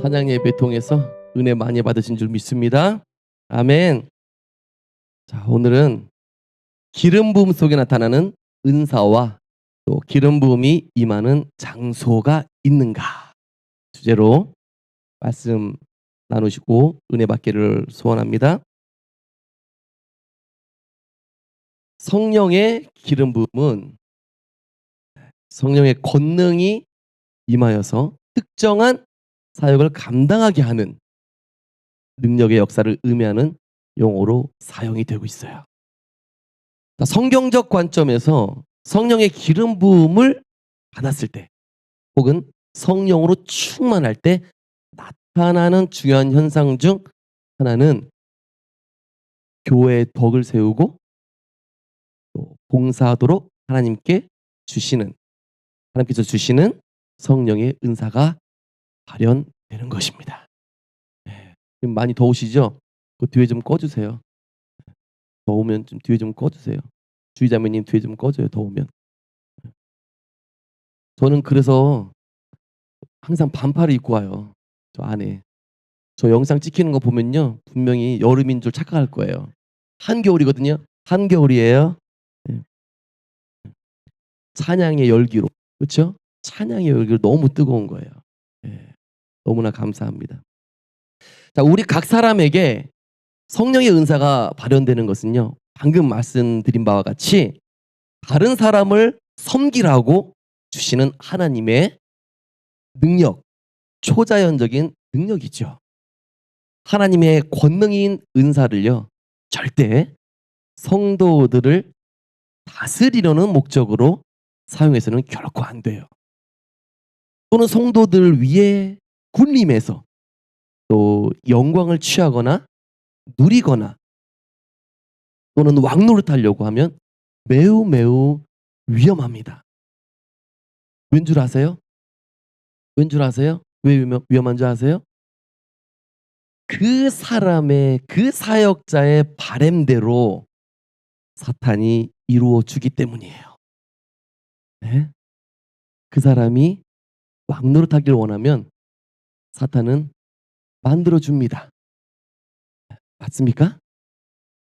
찬양 예배 통해서 은혜 많이 받으신 줄 믿습니다. 아멘. 자, 오늘은 기름 부음 속에 나타나는 은사와 또 기름 부음이 임하는 장소가 있는가 주제로 말씀 나누시고 은혜 받기를 소원합니다. 성령의 기름 부음은 성령의 권능이 임하여서 특정한 사역을 감당하게 하는 능력의 역사를 의미하는 용어로 사용이 되고 있어요. 성경적 관점에서 성령의 기름 부음을 받았을 때 혹은 성령으로 충만할 때 나타나는 중요한 현상 중 하나는 교회의 덕을 세우고 또 봉사하도록 하나님께서 주시는 성령의 은사가 발현되는 것입니다. 지금 많이 더우시죠? 그 뒤에 좀 꺼주세요. 더우면 좀 뒤에 좀 꺼주세요. 주의자매님 뒤에 좀 꺼줘요. 더우면. 저는 그래서 항상 반팔을 입고 와요. 저 안에. 저 영상 찍히는 거 보면요. 분명히 여름인 줄 착각할 거예요. 한겨울이거든요. 한겨울이에요. 예. 찬양의 열기로. 그렇죠? 찬양의 열기로 너무 뜨거운 거예요. 예. 너무나 감사합니다. 자, 우리 각 사람에게 성령의 은사가 발현되는 것은요. 방금 말씀드린 바와 같이 다른 사람을 섬기라고 주시는 하나님의 능력, 초자연적인 능력이죠. 하나님의 권능인 은사를요. 절대 성도들을 다스리려는 목적으로 사용해서는 결코 안 돼요. 또는 성도들 위에 군림해서 또 영광을 취하거나 누리거나 또는 왕노릇하려고 하면 매우 매우 위험합니다. 왠 줄 아세요? 왠 줄 아세요? 왜 위험한 줄 아세요? 그 사람의 그 사역자의 바램대로 사탄이 이루어 주기 때문이에요. 네? 그 사람이 왕노릇하길 원하면 사탄은 만들어 줍니다. 맞습니까?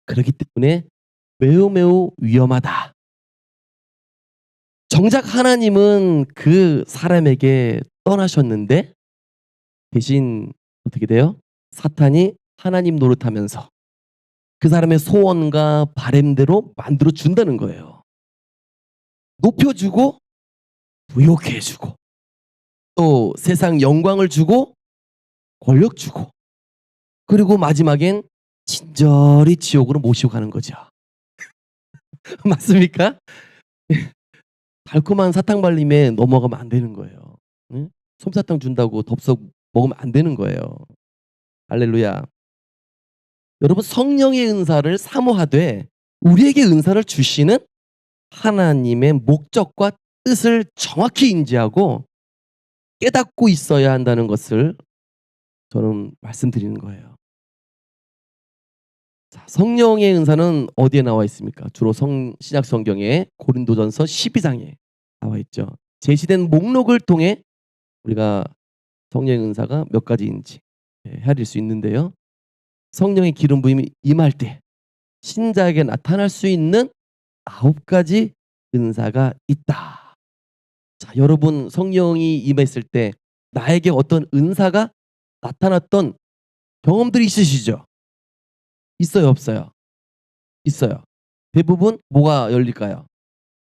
그렇기 때문에 매우 매우 위험하다. 정작 하나님은 그 사람에게 떠나셨는데 대신 어떻게 돼요? 사탄이 하나님 노릇하면서 그 사람의 소원과 바램대로 만들어 준다는 거예요. 높여주고 부욕해주고 또 세상 영광을 주고 권력 주고 그리고 마지막엔 친절히 지옥으로 모시고 가는 거죠. 맞습니까? 달콤한 사탕 발림에 넘어가면 안 되는 거예요. 응? 솜사탕 준다고 덥석 먹으면 안 되는 거예요. 할렐루야. 여러분 성령의 은사를 사모하되 우리에게 은사를 주시는 하나님의 목적과 뜻을 정확히 인지하고 깨닫고 있어야 한다는 것을 저는 말씀드리는 거예요. 자, 성령의 은사는 어디에 나와 있습니까? 주로 신약 성경에 고린도전서 12장에 나와 있죠. 제시된 목록을 통해 우리가 성령의 은사가 몇 가지인지 헤아릴 수 있는데요. 성령의 기름 부음이 임할 때 신자에게 나타날 수 있는 9가지 은사가 있다. 자, 여러분 성령이 임했을 때 나에게 어떤 은사가 나타났던 경험들이 있으시죠? 있어요, 없어요? 있어요. 대부분 뭐가 열릴까요?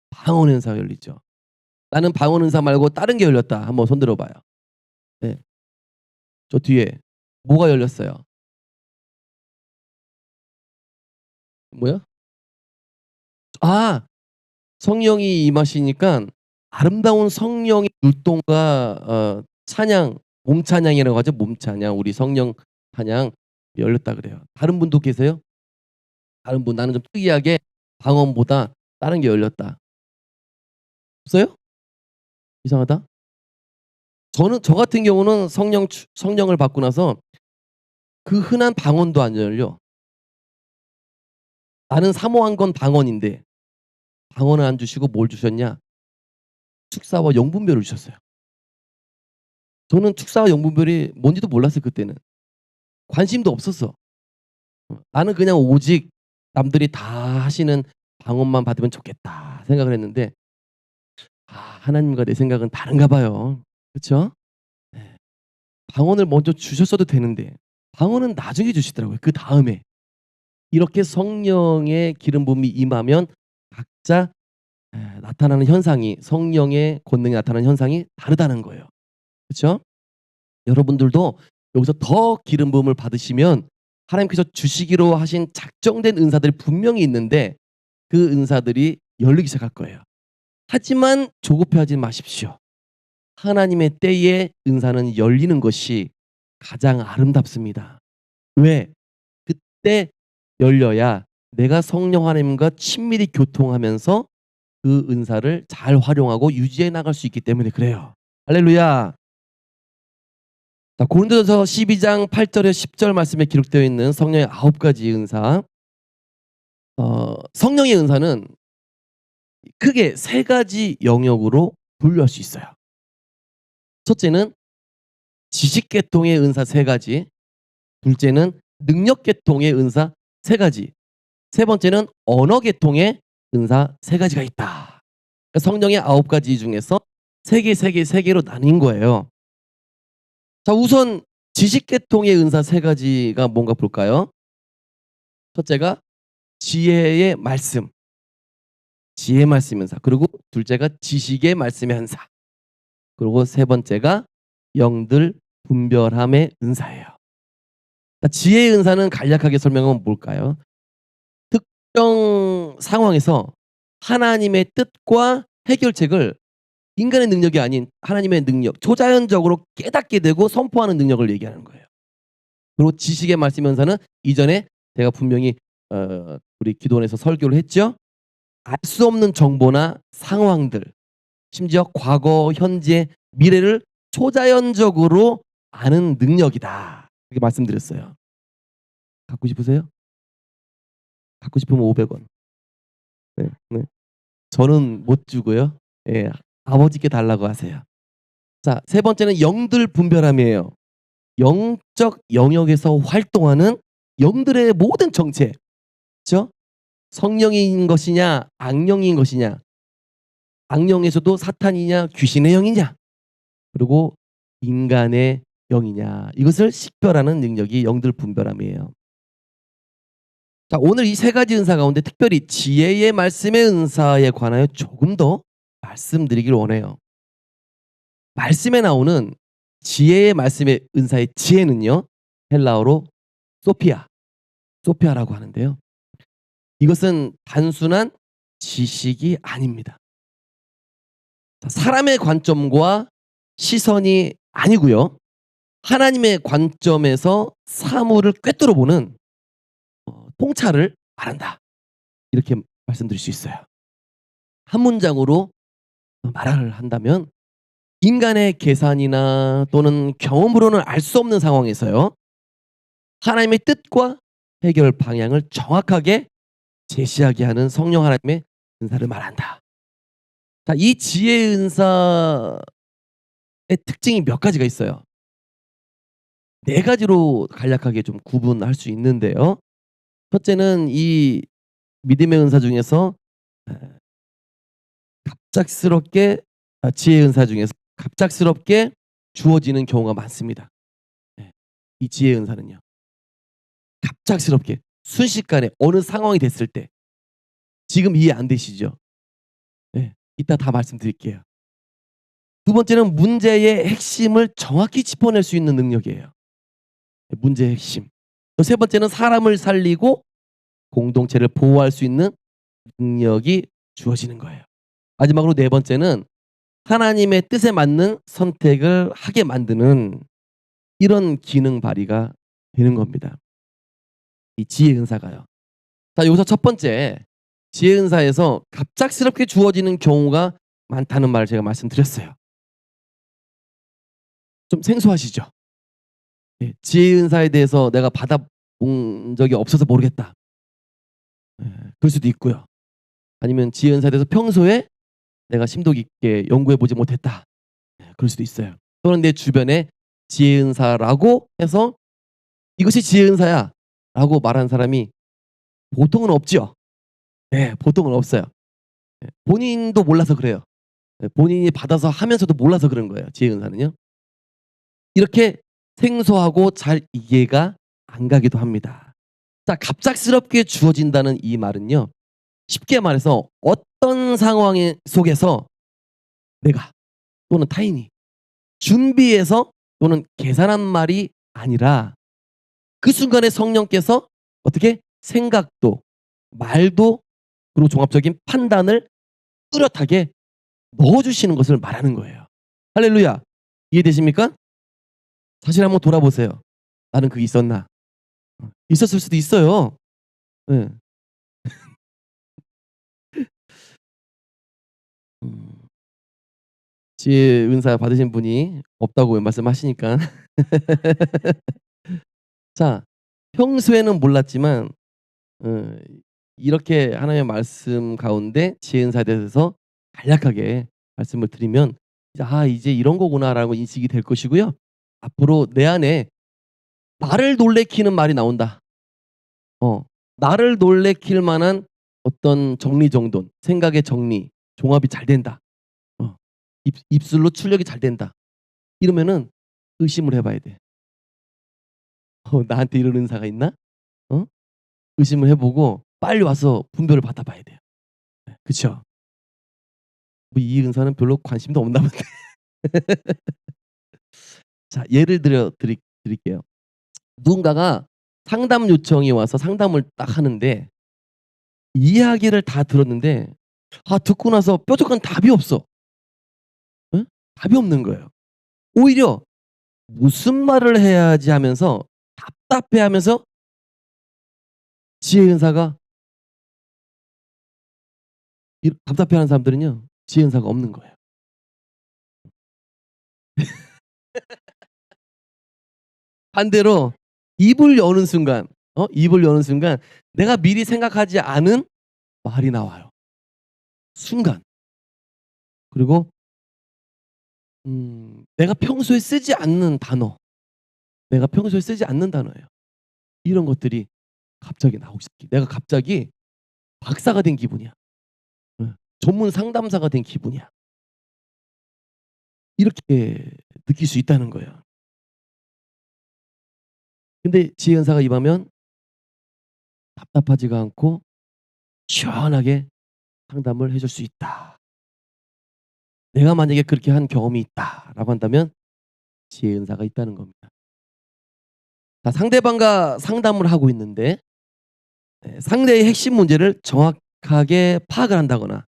방언 은사가 열리죠. 나는 방언 은사 말고 다른 게 열렸다. 한번 손 들어 봐요. 네. 저 뒤에 뭐가 열렸어요? 뭐요? 아, 성령이 임하시니까 아름다운 성령의 율동과 찬양, 몸 찬양이라고 하죠. 몸 찬양. 우리 성령 찬양 열렸다 그래요. 다른 분도 계세요? 다른 분 나는 좀 특이하게 방언보다 다른 게 열렸다. 없어요? 이상하다. 저 같은 경우는 성령을 받고 나서 그 흔한 방언도 안 열려. 나는 사모한 건 방언인데 방언을 안 주시고 뭘 주셨냐? 축사와 영분별을 주셨어요. 저는 축사와 영분별이 뭔지도 몰랐어요 그때는. 관심도 없었어. 나는 그냥 오직 남들이 다 하시는 방언만 받으면 좋겠다 생각을 했는데 하나님과 내 생각은 다른가 봐요. 그쵸? 네. 방언을 먼저 주셨어도 되는데 방언은 나중에 주시더라고요 그다음에. 이렇게 성령의 기름 부음이 임하면 각자 나타나는 현상이 성령의 권능이 나타나는 현상이 다르다는 거예요. 그쵸? 여러분들도 여기서 더 기름 부음을 받으시면 하나님께서 주시기로 하신 작정된 은사들이 분명히 있는데 그 은사들이 열리기 시작할 거예요. 하지만 조급해하지 마십시오. 하나님의 때에 은사는 열리는 것이 가장 아름답습니다. 왜? 그때 열려야 내가 성령 하나님과 친밀히 교통하면서 그 은사를 잘 활용하고 유지해 나갈 수 있기 때문에 그래요. 할렐루야. 자, 고린도전서 12장 8절에 10절 말씀에 기록되어 있는 성령의 9가지 은사. 성령의 은사는 크게 3가지 영역으로 분류할 수 있어요. 첫째는 지식 계통의 은사 3가지, 둘째는 능력 계통의 은사 3가지, 세 번째는 언어 계통의 은사 3가지가 있다. 그러니까 성령의 9가지 중에서 3개로 나뉜 거예요. 자, 우선 지식 계통의 은사 3가지가 뭔가 볼까요? 첫째가 지혜의 말씀, 지혜의 말씀 은사. 그리고 둘째가 지식의 말씀의 은사. 그리고 세 번째가 영들 분별함의 은사예요. 지혜의 은사는 간략하게 설명하면 뭘까요? 특정 상황에서 하나님의 뜻과 해결책을 인간의 능력이 아닌 하나님의 능력, 초자연적으로 깨닫게 되고 선포하는 능력을 얘기하는 거예요. 그리고 지식의 말씀 연사는 이전에 제가 분명히 우리 기도원에서 설교를 했죠. 알 수 없는 정보나 상황들, 심지어 과거, 현재, 미래를 초자연적으로 아는 능력이다. 이렇게 말씀드렸어요. 갖고 싶으세요? 갖고 싶으면 500원. 네, 네. 저는 못 주고요. 예, 아버지께 달라고 하세요. 자, 세 번째는 영들 분별함이에요. 영적 영역에서 활동하는 영들의 모든 정체. 그렇죠? 성령인 것이냐, 악령인 것이냐, 악령에서도 사탄이냐, 귀신의 영이냐, 그리고 인간의 영이냐, 이것을 식별하는 능력이 영들 분별함이에요. 자, 오늘 이 3가지 은사 가운데 특별히 지혜의 말씀의 은사에 관하여 조금 더 말씀드리길 원해요. 말씀에 나오는 지혜의 말씀의 은사의 지혜는요, 헬라어로 소피아라고 하는데요. 이것은 단순한 지식이 아닙니다. 사람의 관점과 시선이 아니고요. 하나님의 관점에서 사물을 꿰뚫어 보는 통찰을 말한다. 이렇게 말씀드릴 수 있어요. 한 문장으로 말을 한다면 인간의 계산이나 또는 경험으로는 알 수 없는 상황에서요. 하나님의 뜻과 해결 방향을 정확하게 제시하게 하는 성령 하나님의 은사를 말한다. 자, 이 지혜의 은사의 특징이 몇 가지가 있어요. 4가지로 간략하게 좀 구분할 수 있는데요. 첫째는 이 믿음의 은사 중에서 갑작스럽게 지혜의 은사 중에서 갑작스럽게 주어지는 경우가 많습니다. 이 지혜의 은사는요. 갑작스럽게 순식간에 어느 상황이 됐을 때 지금 이해 안 되시죠? 이따 다 말씀드릴게요. 두 번째는 문제의 핵심을 정확히 짚어낼 수 있는 능력이에요. 문제의 핵심. 또 세 번째는 사람을 살리고 공동체를 보호할 수 있는 능력이 주어지는 거예요. 마지막으로 4번째는 하나님의 뜻에 맞는 선택을 하게 만드는 이런 기능 발휘가 되는 겁니다. 이 지혜 은사가요. 자, 여기서 첫 번째 지혜 은사에서 갑작스럽게 주어지는 경우가 많다는 말을 제가 말씀드렸어요. 좀 생소하시죠? 지혜 은사에 대해서 내가 받아본 적이 없어서 모르겠다. 그럴 수도 있고요. 아니면 지혜 은사에 대해서 평소에 내가 심도 깊게 연구해 보지 못했다. 그럴 수도 있어요. 또는 내 주변에 지혜 은사라고 해서 이것이 지혜 은사야라고 말하는 사람이 보통은 없죠. 네, 보통은 없어요. 예, 본인도 몰라서 그래요. 예, 본인이 받아서 하면서도 몰라서 그런 거예요. 지혜 은사는요. 이렇게 생소하고 잘 이해가 안 가기도 합니다. 자, 갑작스럽게 주어진다는 이 말은요. 쉽게 말해서 어떤 상황 속에서 내가 또는 타인이 준비해서 또는 계산한 말이 아니라 그 순간에 성령께서 어떻게 생각도 말도 그리고 종합적인 판단을 뚜렷하게 넣어주시는 것을 말하는 거예요. 할렐루야. 이해되십니까? 사실 한번 돌아보세요. 나는 그게 있었나? 있었을 수도 있어요. 네. 음, 지혜 은사 받으신 분이 없다고 말씀하시니까. 자, 평소에는 몰랐지만 어, 이렇게 하나님의 말씀 가운데 지혜 은사에 대해서 간략하게 말씀을 드리면 이제 이런 거구나라고 인식이 될 것이고요. 앞으로 내 안에 나를 놀래키는 말이 나온다. 나를 놀래킬 만한 어떤 정리정돈, 생각의 정리, 종합이 잘 된다. 입술로 출력이 잘 된다. 이러면은 의심을 해봐야 돼. 나한테 이런 은사가 있나? 어? 의심을 해보고 빨리 와서 분별을 받아봐야 돼요. 그쵸? 뭐이 은사는 별로 관심도 없나 본데. 자, 예를 드릴게요. 누군가가 상담 요청이 와서 상담을 딱 하는데 이야기를 다 들었는데 듣고 나서 뾰족한 답이 없어. 응? 답이 없는 거예요. 오히려 무슨 말을 해야지 하면서 답답해하면서 지혜 은사가 답답해하는 사람들은요. 지혜 은사가 없는 거예요. 반대로 입을 여는 순간 내가 미리 생각하지 않은 말이 나와요. 순간. 그리고 내가 평소에 쓰지 않는 단어. 내가 평소에 쓰지 않는 단어예요. 이런 것들이 갑자기 나오기 시작해. 내가 갑자기 박사가 된 기분이야. 예. 전문 상담사가 된 기분이야. 이렇게 느낄 수 있다는 거예요. 근데 지혜 은사가 임하면 답답하지가 않고 시원하게 상담을 해줄 수 있다. 내가 만약에 그렇게 한 경험이 있다라고 한다면 지혜 은사가 있다는 겁니다. 자, 상대방과 상담을 하고 있는데 상대의 핵심 문제를 정확하게 파악을 한다거나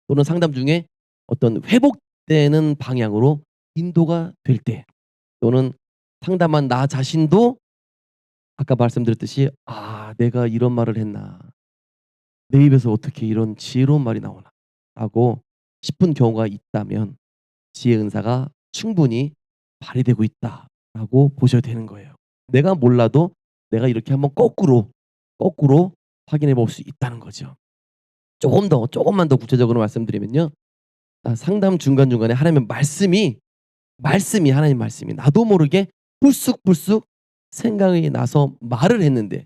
또는 상담 중에 어떤 회복되는 방향으로 인도가 될 때 또는 상담한 나 자신도 아까 말씀드렸듯이 '아 내가 이런 말을 했나. 내 입에서 어떻게 이런 지혜로운 말이 나오나.'라고 싶은 경우가 있다면 지혜 은사가 충분히 발휘되고 있다라고 보셔야 되는 거예요. 내가 몰라도 내가 이렇게 한번 거꾸로 확인해 볼 수 있다는 거죠. 조금만 더 구체적으로 말씀드리면요. 상담 중간중간에 하나님의 말씀이 하나님 말씀이 나도 모르게 불쑥불쑥 생각이 나서 말을 했는데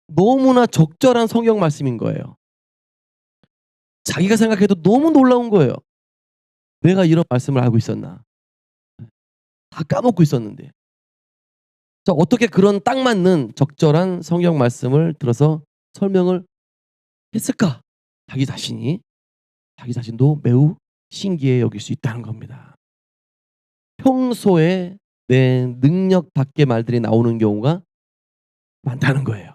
너무나 적절한 성경 말씀인 거예요. 자기가 생각해도 너무 놀라운 거예요. '내가 이런 말씀을 알고 있었나. 다 까먹고 있었는데.' 자, 어떻게 그런 딱 맞는 적절한 성경 말씀을 들어서 설명을 했을까? 자기 자신도 매우 신기해 여길 수 있다는 겁니다. 평소에 내 능력 밖의 말들이 나오는 경우가 많다는 거예요.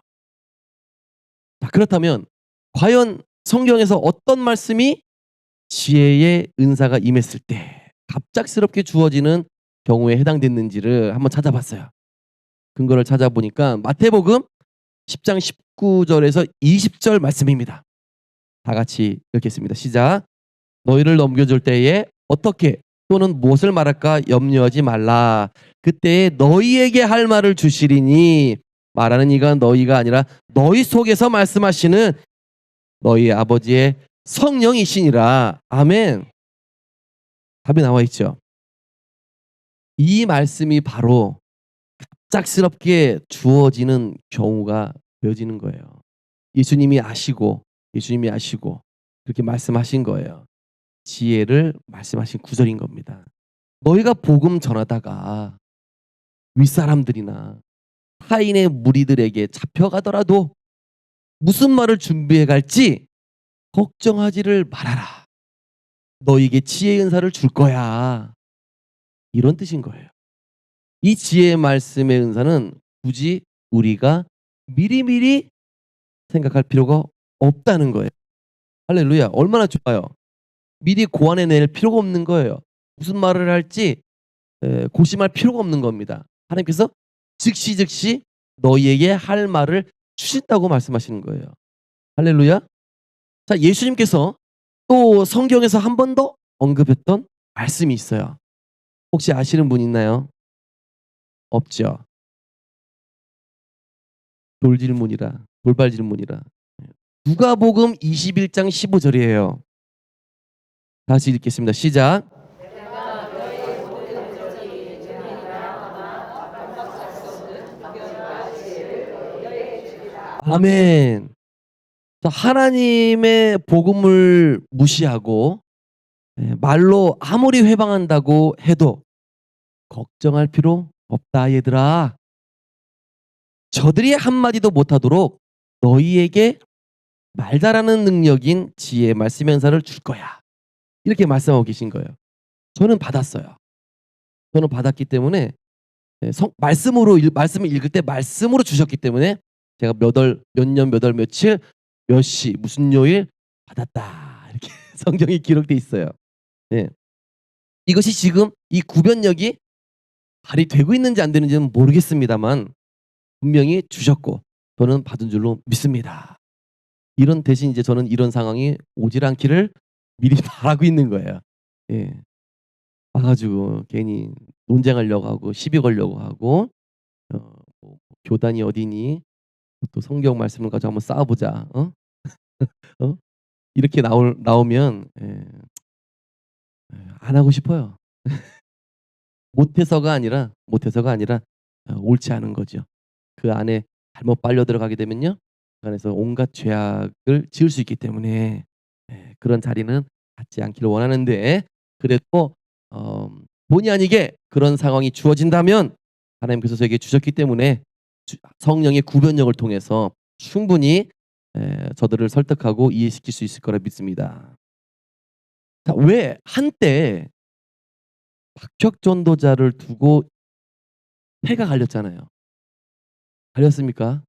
자, 그렇다면 과연 성경에서 어떤 말씀이 지혜의 은사가 임했을 때 갑작스럽게 주어지는 경우에 해당됐는지를 한번 찾아봤어요. 근거를 찾아보니까 마태복음 10장 19절에서 20절 말씀입니다. 다 같이 읽겠습니다. 시작. 너희를 넘겨줄 때에 어떻게 또는 무엇을 말할까 염려하지 말라. 그때에 너희에게 할 말을 주시리니 말하는 이가 너희가 아니라 너희 속에서 말씀하시는 너희 아버지의 성령이시니라. 아멘. 답이 나와 있죠. 이 말씀이 바로 짝스럽게 주어지는 경우가 되어지는 거예요. 예수님이 아시고 그렇게 말씀하신 거예요. 지혜를 말씀하신 구절인 겁니다. 너희가 복음 전하다가 윗사람들이나 타인의 무리들에게 잡혀가더라도 무슨 말을 준비해 갈지 걱정하지를 말아라. 너희에게 지혜의 은사를 줄 거야. 이런 뜻인 거예요. 이 지혜의 말씀의 은사는 굳이 우리가 미리미리 생각할 필요가 없다는 거예요. 할렐루야. 얼마나 좋아요. 미리 고안해 낼 필요가 없는 거예요. 무슨 말을 할지 고심할 필요가 없는 겁니다. 하나님께서 즉시 너희에게 할 말을 주신다고 말씀하시는 거예요. 할렐루야. 자, 예수님께서 또 성경에서 한 번 더 언급했던 말씀이 있어요. 혹시 아시는 분 있나요? 없죠. 돌발 질문이라. 누가복음 21장 15절이에요. 다시 읽겠습니다. 시작. 아멘. 자, 하나님의 복음을 무시하고 말로 아무리 회방한다고 해도 걱정할 필요 없다 얘들아. 저들이 한마디도 못하도록 너희에게 말 잘하는 능력인 지혜의 말씀 연사를 줄 거야. 이렇게 말씀하고 계신 거예요. 저는 받았어요. 저는 받았기 때문에 말씀을 읽을 때 말씀으로 주셨기 때문에 제가 몇 년, 몇 월, 며칠, 몇 시, 무슨 요일 받았다. 이렇게 성경이 기록돼 있어요. 네. 이것이 지금 이 구변력이 발휘되고 있는지 안 되는지는 모르겠습니다만 분명히 주셨고 저는 받은 줄로 믿습니다. 이런 대신 이제 저는 이런 상황이 오질 않기를 미리 바라고 있는 거예요. 예. 와 가지고 괜히 논쟁하려고 하고 시비 걸려고 하고 뭐 "교단이 어디니? 또 성경 말씀을 가지고 한번 싸워 보자." 어? 이렇게 나오면 안 하고 싶어요. 못해서가 아니라 옳지 않은 거죠. 그 안에 잘못 빨려 들어가게 되면요. 그 안에서 온갖 죄악을 지을 수 있기 때문에 그런 자리는 갖지 않기를 원하는데 그래도 본의 아니게 그런 상황이 주어진다면 하나님께서 저에게 주셨기 때문에 성령의 구변력을 통해서 충분히 저들을 설득하고 이해시킬 수 있을 거라 믿습니다. 자, 왜 한때 박혁전도자를 두고 패가 갈렸잖아요. 갈렸습니까?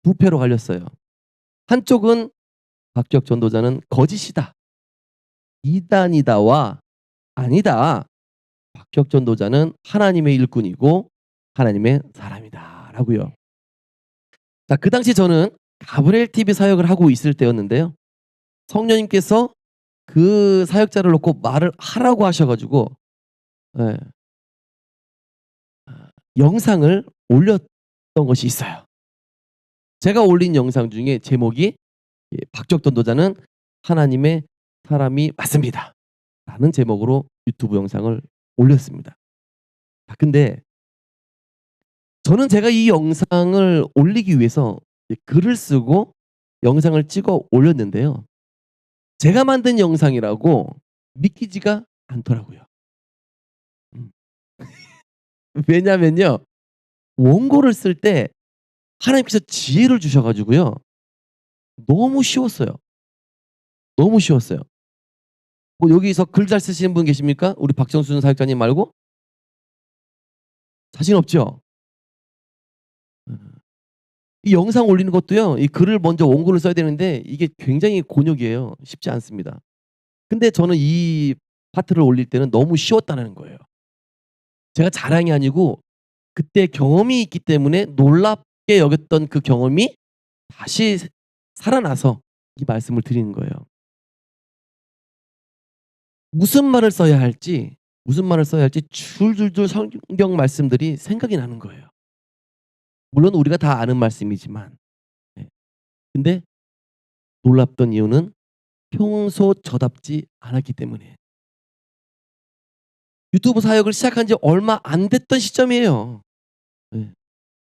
두 패로 갈렸어요. 한쪽은 박혁전도자는 거짓이다. 이단이다와 아니다. 박혁전도자는 하나님의 일꾼이고 하나님의 사람이다라고요. 자, 그 당시 저는 가브리엘 TV 사역을 하고 있을 때였는데요. 성령님께서 그 사역자를 놓고 말을 하라고 하셔 가지고 예. 영상을 올렸던 것이 있어요. 제가 올린 영상 중에 제목이 박격전도자는 하나님의 사람이 맞습니다. 라는 제목으로 유튜브 영상을 올렸습니다. 근데 저는 제가 이 영상을 올리기 위해서 글을 쓰고 영상을 찍어 올렸는데요. 제가 만든 영상이라고 믿기지가 않더라고요. 음. 왜냐면요. 원고를 쓸 때 하나님께서 지혜를 주셔 가지고요. 너무 쉬웠어요. 너무 쉬웠어요. 뭐 여기서 글 잘 쓰시는 분 계십니까? 우리 박정순 사역자님 말고? 자신 없죠? 이 영상 올리는 것도요. 이 글을 먼저 원고를 써야 되는데 이게 굉장히 곤욕이에요. 쉽지 않습니다. 근데 저는 이 파트를 올릴 때는 너무 쉬웠다는 거예요. 제가 자랑이 아니고 그때 경험이 있기 때문에 놀랍게 여겼던 그 경험이 다시 살아나서 이 말씀을 드리는 거예요. 무슨 말을 써야 할지 줄줄줄 성경 말씀들이 생각이 나는 거예요. 물론 우리가 다 아는 말씀이지만 예. 근데 놀랍던 이유는 평소 저답지 않았기 때문에 유튜브 사역을 시작한 지 얼마 안 됐던 시점이에요. 예.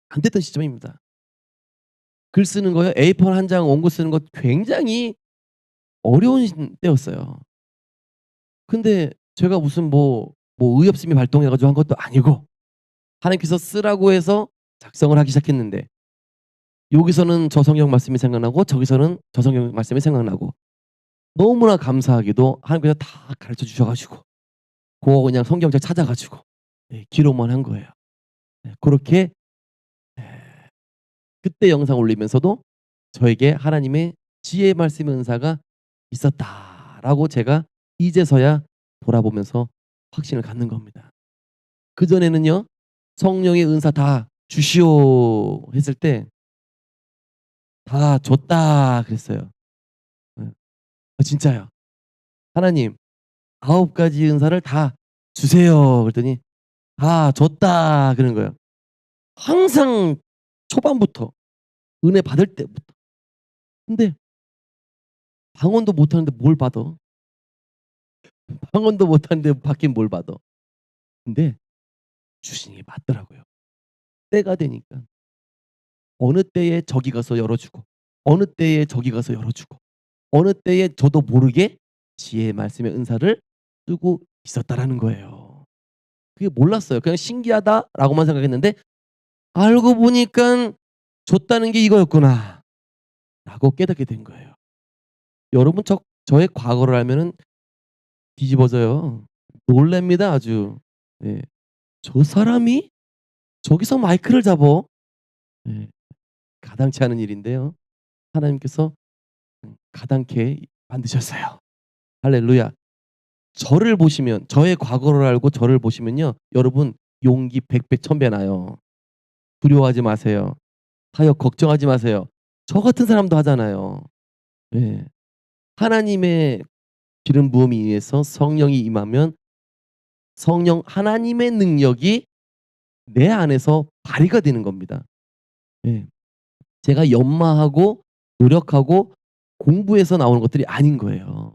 안 됐던 시점입니다. 글 쓰는 거요. A4 한 장 원고 쓰는 거 굉장히 어려운 때였어요. 근데 제가 무슨 의협심이 발동해 가지고 한 것도 아니고 하나님께서 쓰라고 해서 작성을 하기 시작했는데 여기서는 저 성경 말씀이 생각나고 저기서는 저 성경 말씀이 생각나고 너무나 감사하게도 하나님께서 다 가르쳐 주셔 가지고 그거 그냥 성경책 찾아 가지고 기록만 한 거예요. 고렇게 그때 영상 올리면서도 저에게 하나님의 지혜의 말씀의 은사가 있었다라고 제가 이제서야 돌아보면서 확신을 갖는 겁니다. 그전에는요. 성령의 은사 다 주시오 했을 때 다 줬다 그랬어요. 예. 진짜요. 하나님 9가지 은사를 다 주세요. 그랬더니 다 줬다 그러는 거예요. 항상 초반부터 은혜 받을 때부터. 근데 방언도 못 하는데 뭘 받아? 방언도 못 하는데 받긴 뭘 받아? 근데 주시는 게 맞더라고요. 때가 되니까 어느 때에 저기 가서 열어주고 어느 때에 저기 가서 열어주고 어느 때에 저도 모르게 지혜의 말씀의 은사를 쓰고 있었다라는 거예요. 그게 몰랐어요. 그냥 '신기하다.'라고만 생각했는데 알고 보니깐 '줬다는 게 이거였구나.'라고 깨닫게 된 거예요. 여러분 저의 과거를 알면은 뒤집어져요. 놀랍니다 아주. 예. '저 사람이 저기서 마이크를 잡어?' 예. 가당치 않은 일인데요. 하나님께서 가당케 만드셨어요. 할렐루야. 저를 보시면 저의 과거를 알고 저를 보시면요. 여러분 용기 100배 1000배 나요. 두려워하지 마세요. 타협 걱정하지 마세요. 저 같은 사람도 하잖아요. 예. 하나님의 기름 부음에 의해서 성령이 임하면 성령 하나님의 능력이 내 안에서 발휘가 되는 겁니다. 예. 제가 연마하고 노력하고 공부해서 나오는 것들이 아닌 거예요.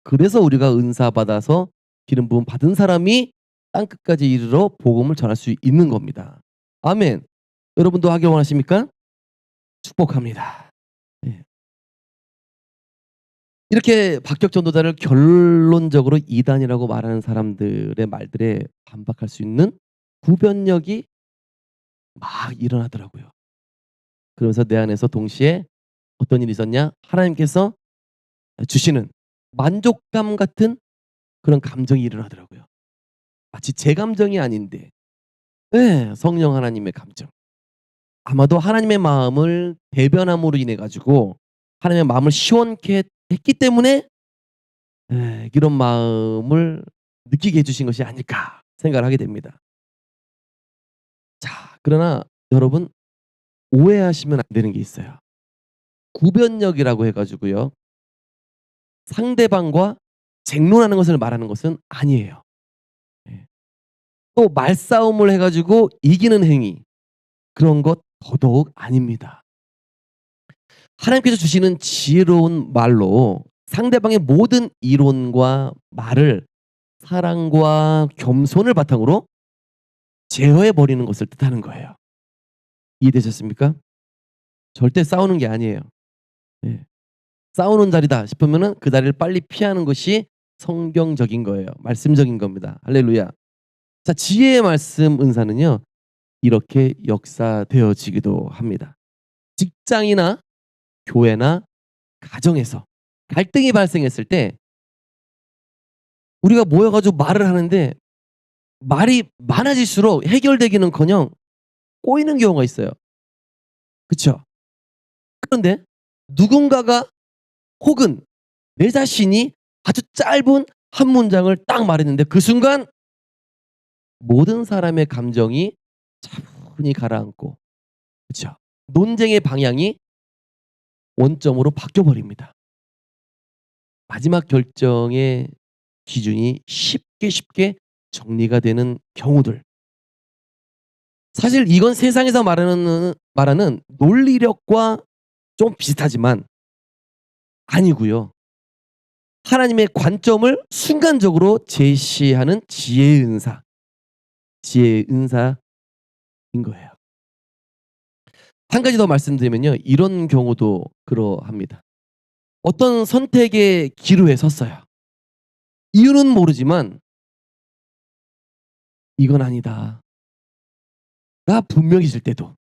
그래서 우리가 은사 받아서 기름 부음 받은 사람이 땅 끝까지 이르러 복음을 전할 수 있는 겁니다. 아멘. 여러분도 하길 원하십니까? 축복합니다. 예. 이렇게 박격 전도자를 결론적으로 이단이라고 말하는 사람들의 말들에 반박할 수 있는 구변력이 막 일어나더라고요. 그러면서 내 안에서 동시에 어떤 일이 있었냐? 하나님께서 주시는 만족감 같은 그런 감정이 일어나더라고요. 마치 제 감정이 아닌데 성령 하나님의 감정. 아마도 하나님의 마음을 대변함으로 인해 가지고 하나님의 마음을 시원케 했기 때문에 이런 마음을 느끼게 해 주신 것이 아닐까 생각을 하게 됩니다. 자 그러나 여러분 오해하시면 안 되는 게 있어요. 구변력이라고 해 가지고요. 상대방과 쟁론하는 것을 말하는 것은 아니에요. 예. 또 말싸움을 해 가지고 이기는 행위 그런 것 더더욱 아닙니다. 하나님께서 주시는 지혜로운 말로 상대방의 모든 이론과 말을 사랑과 겸손을 바탕으로 제어해 버리는 것을 뜻하는 거예요. 이해되셨습니까? 절대 싸우는 게 아니에요. 예. 싸우는 자리다 싶으면은 그 자리를 빨리 피하는 것이 성경적인 거예요. 말씀적인 겁니다. 할렐루야. 자, 지혜의 말씀 은사는요. 이렇게 역사되어지기도 합니다. 직장이나 교회나 가정에서 갈등이 발생했을 때 우리가 모여 가지고 말을 하는데 말이 많아질수록 해결되기는커녕 꼬이는 경우가 있어요. 그쵸? 그런데 누군가가 혹은 내 자신이 아주 짧은 한 문장을 딱 말했는데 그 순간 모든 사람의 감정이 차분히 가라앉고 그쵸? 논쟁의 방향이 원점으로 바뀌어 버립니다. 마지막 결정의 기준이 쉽게 정리가 되는 경우들. 사실 이건 세상에서 말하는 논리력과 좀 비슷하지만 아니고요. 하나님의 관점을 순간적으로 제시하는 지혜의 은사. 지혜의 은사인 거예요. 한 가지 더 말씀드리면요. 이런 경우도 그러합니다. 어떤 선택의 기로에 섰어요. 이유는 모르지만 이건 아니다. 가 분명해질 때도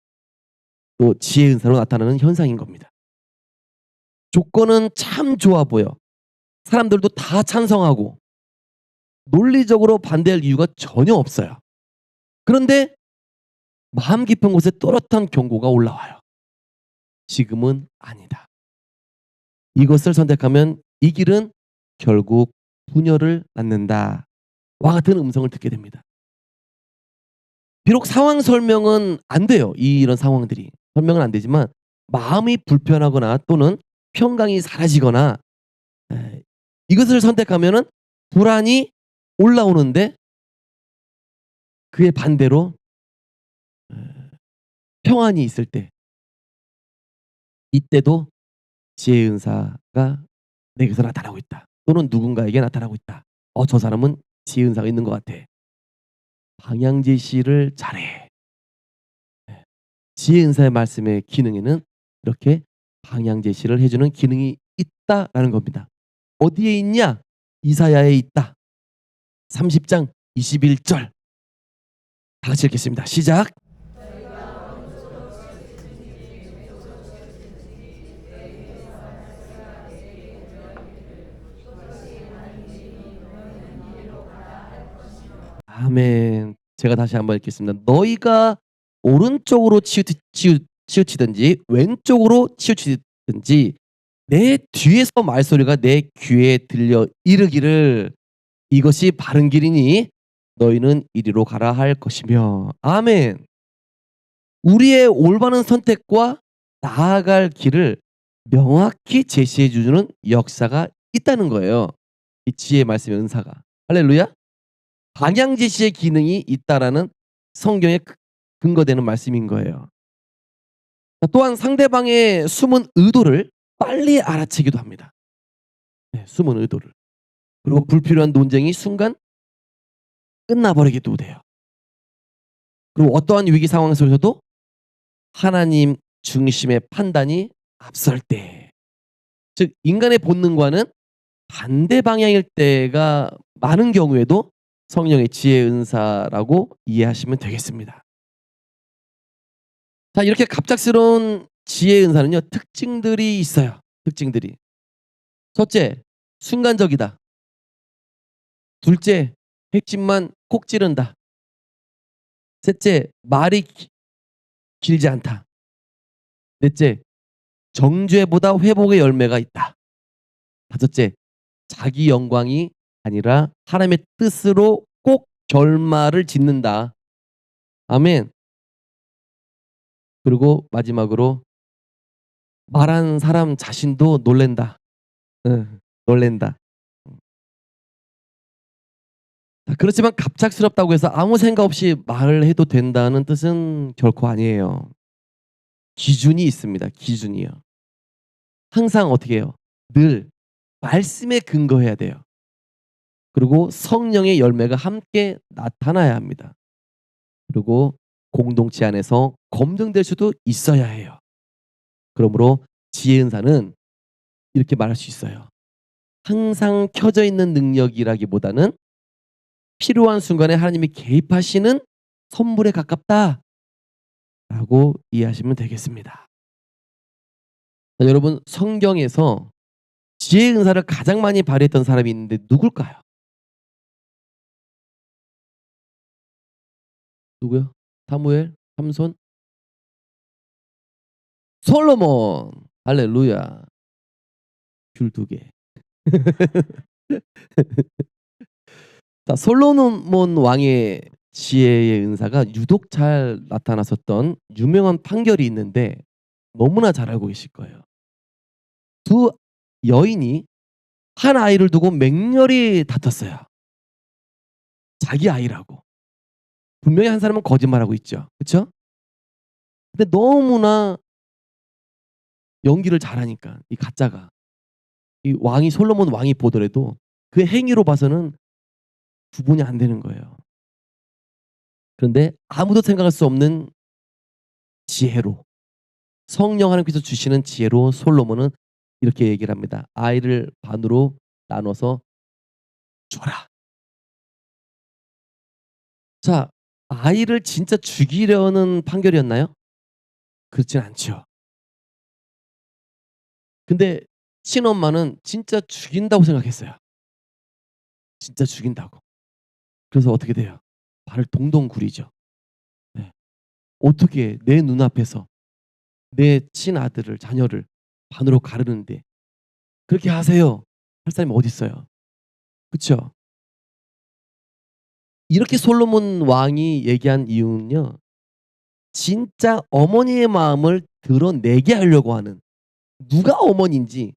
또 지혜의 은사로 나타나는 현상인 겁니다. 조건은 참 좋아 보여. 사람들도 다 찬성하고 논리적으로 반대할 이유가 전혀 없어요. 그런데 마음 깊은 곳에 또렷한 경고가 올라와요. 지금은 아니다. 이것을 선택하면 이 길은 결국 분열을 낳는다. 와 같은 음성을 듣게 됩니다. 비록 상황 설명은 안 돼요. 이런 상황들이. 설명은 안 되지만 마음이 불편하거나 또는 평강이 사라지거나 이것을 선택하면은 불안이 올라오는데 그의 반대로 평안이 있을 때 이때도 지혜의 은사가 내게서 나타나고 있다. 또는 누군가에게 나타나고 있다. 저 사람은 지혜의 은사가 있는 것 같아. 방향 제시를 잘해. 지혜의 은사의 말씀의 기능에는 이렇게 방향 제시를 해주는 기능이 있다라는 겁니다. 어디에 있냐? 이사야에 있다. 30장 21절. 다 같이 읽겠습니다. 시작. 아멘. 제가 다시 한번 읽겠습니다. 너희가 오른쪽으로 치우치든지 왼쪽으로 치우치든지 내 뒤에서 말소리가 내 귀에 들려 이르기를 이것이 바른 길이니 너희는 이리로 가라 할 것이며. 아멘. 우리의 올바른 선택과 나아갈 길을 명확히 제시해 주는 역사가 있다는 거예요. 이 지혜의 말씀의 은사가. 할렐루야. 방향 제시의 기능이 있다라는 성경에 근거되는 말씀인 거예요. 또한 상대방의 숨은 의도를 빨리 알아채기도 합니다. 네, 숨은 의도를. 그리고 불필요한 논쟁이 순간 끝나버리기도 돼요. 그리고 어떠한 위기 상황 속에서도 하나님 중심의 판단이 앞설 때, 즉 인간의 본능과는 반대 방향일 때가 많은 경우에도 성령의 지혜의 은사라고 이해하시면 되겠습니다. 자, 이렇게 갑작스러운 지혜의 은사는요, 특징들이 있어요. 특징들이. 첫째, 순간적이다. 둘째, 핵심만 콕 찌른다. 셋째, 말이 길지 않다. 넷째, 정죄보다 회복의 열매가 있다. 다섯째, 자기 영광이 아니라 하나님의 뜻으로 꼭 결말을 짓는다. 아멘. 그리고 마지막으로 말한 사람 자신도 놀랜다. 놀랜다. 그렇지만 갑작스럽다고 해서 아무 생각 없이 말을 해도 된다는 뜻은 결코 아니에요. 기준이 있습니다. 기준이요. 항상 어떻게 해요? 늘 말씀에 근거해야 돼요. 그리고 성령의 열매가 함께 나타나야 합니다. 그리고 공동체 안에서 검증될 수도 있어야 해요. 그러므로 지혜 은사는 이렇게 말할 수 있어요. 항상 켜져 있는 능력이라기보다는 필요한 순간에 하나님이 개입하시는 선물에 가깝다 라고 이해하시면 되겠습니다. 자, 여러분, 성경에서 지혜의 은사를 가장 많이 발휘했던 사람이 있는데 누굴까요? 누구요? 사무엘? 삼손? 솔로몬. 할렐루야. 귤 2개. 자, 솔로몬 왕의 지혜의 은사가 유독 잘 나타났었던 유명한 판결이 있는데 너무나 잘 알고 계실 거예요. 두 여인이 한 아이를 두고 맹렬히 다퉜어요. 자기 아이라고. 분명히 한 사람은 거짓말하고 있죠. 그렇죠? 근데 너무나 연기를 잘하니까 이 가짜가 이 왕이 솔로몬 왕이 보더라도 그 행위로 봐서는 구분이 안 되는 거예요. 그런데 아무도 생각할 수 없는 지혜로 성령 하나님께서 주시는 지혜로 솔로몬은 이렇게 얘기를 합니다. "아이를 반으로 나눠서 줘라." 자, 아이를 진짜 죽이려는 판결이었나요? 그렇진 않죠. 근데 친엄마는 진짜 죽인다고 생각했어요. 진짜 죽인다고. 그래서 어떻게 돼요? 발을 동동 구리죠. 네. 어떻게 내 눈앞에서 내 친아들을 자녀를 반으로 가르는데 "그렇게 하세요." 할 사람이 어디 있어요. 그쵸? 이렇게 솔로몬 왕이 얘기한 이유는요. 진짜 어머니의 마음을 드러내게 하려고 하는, 누가 어머니인지,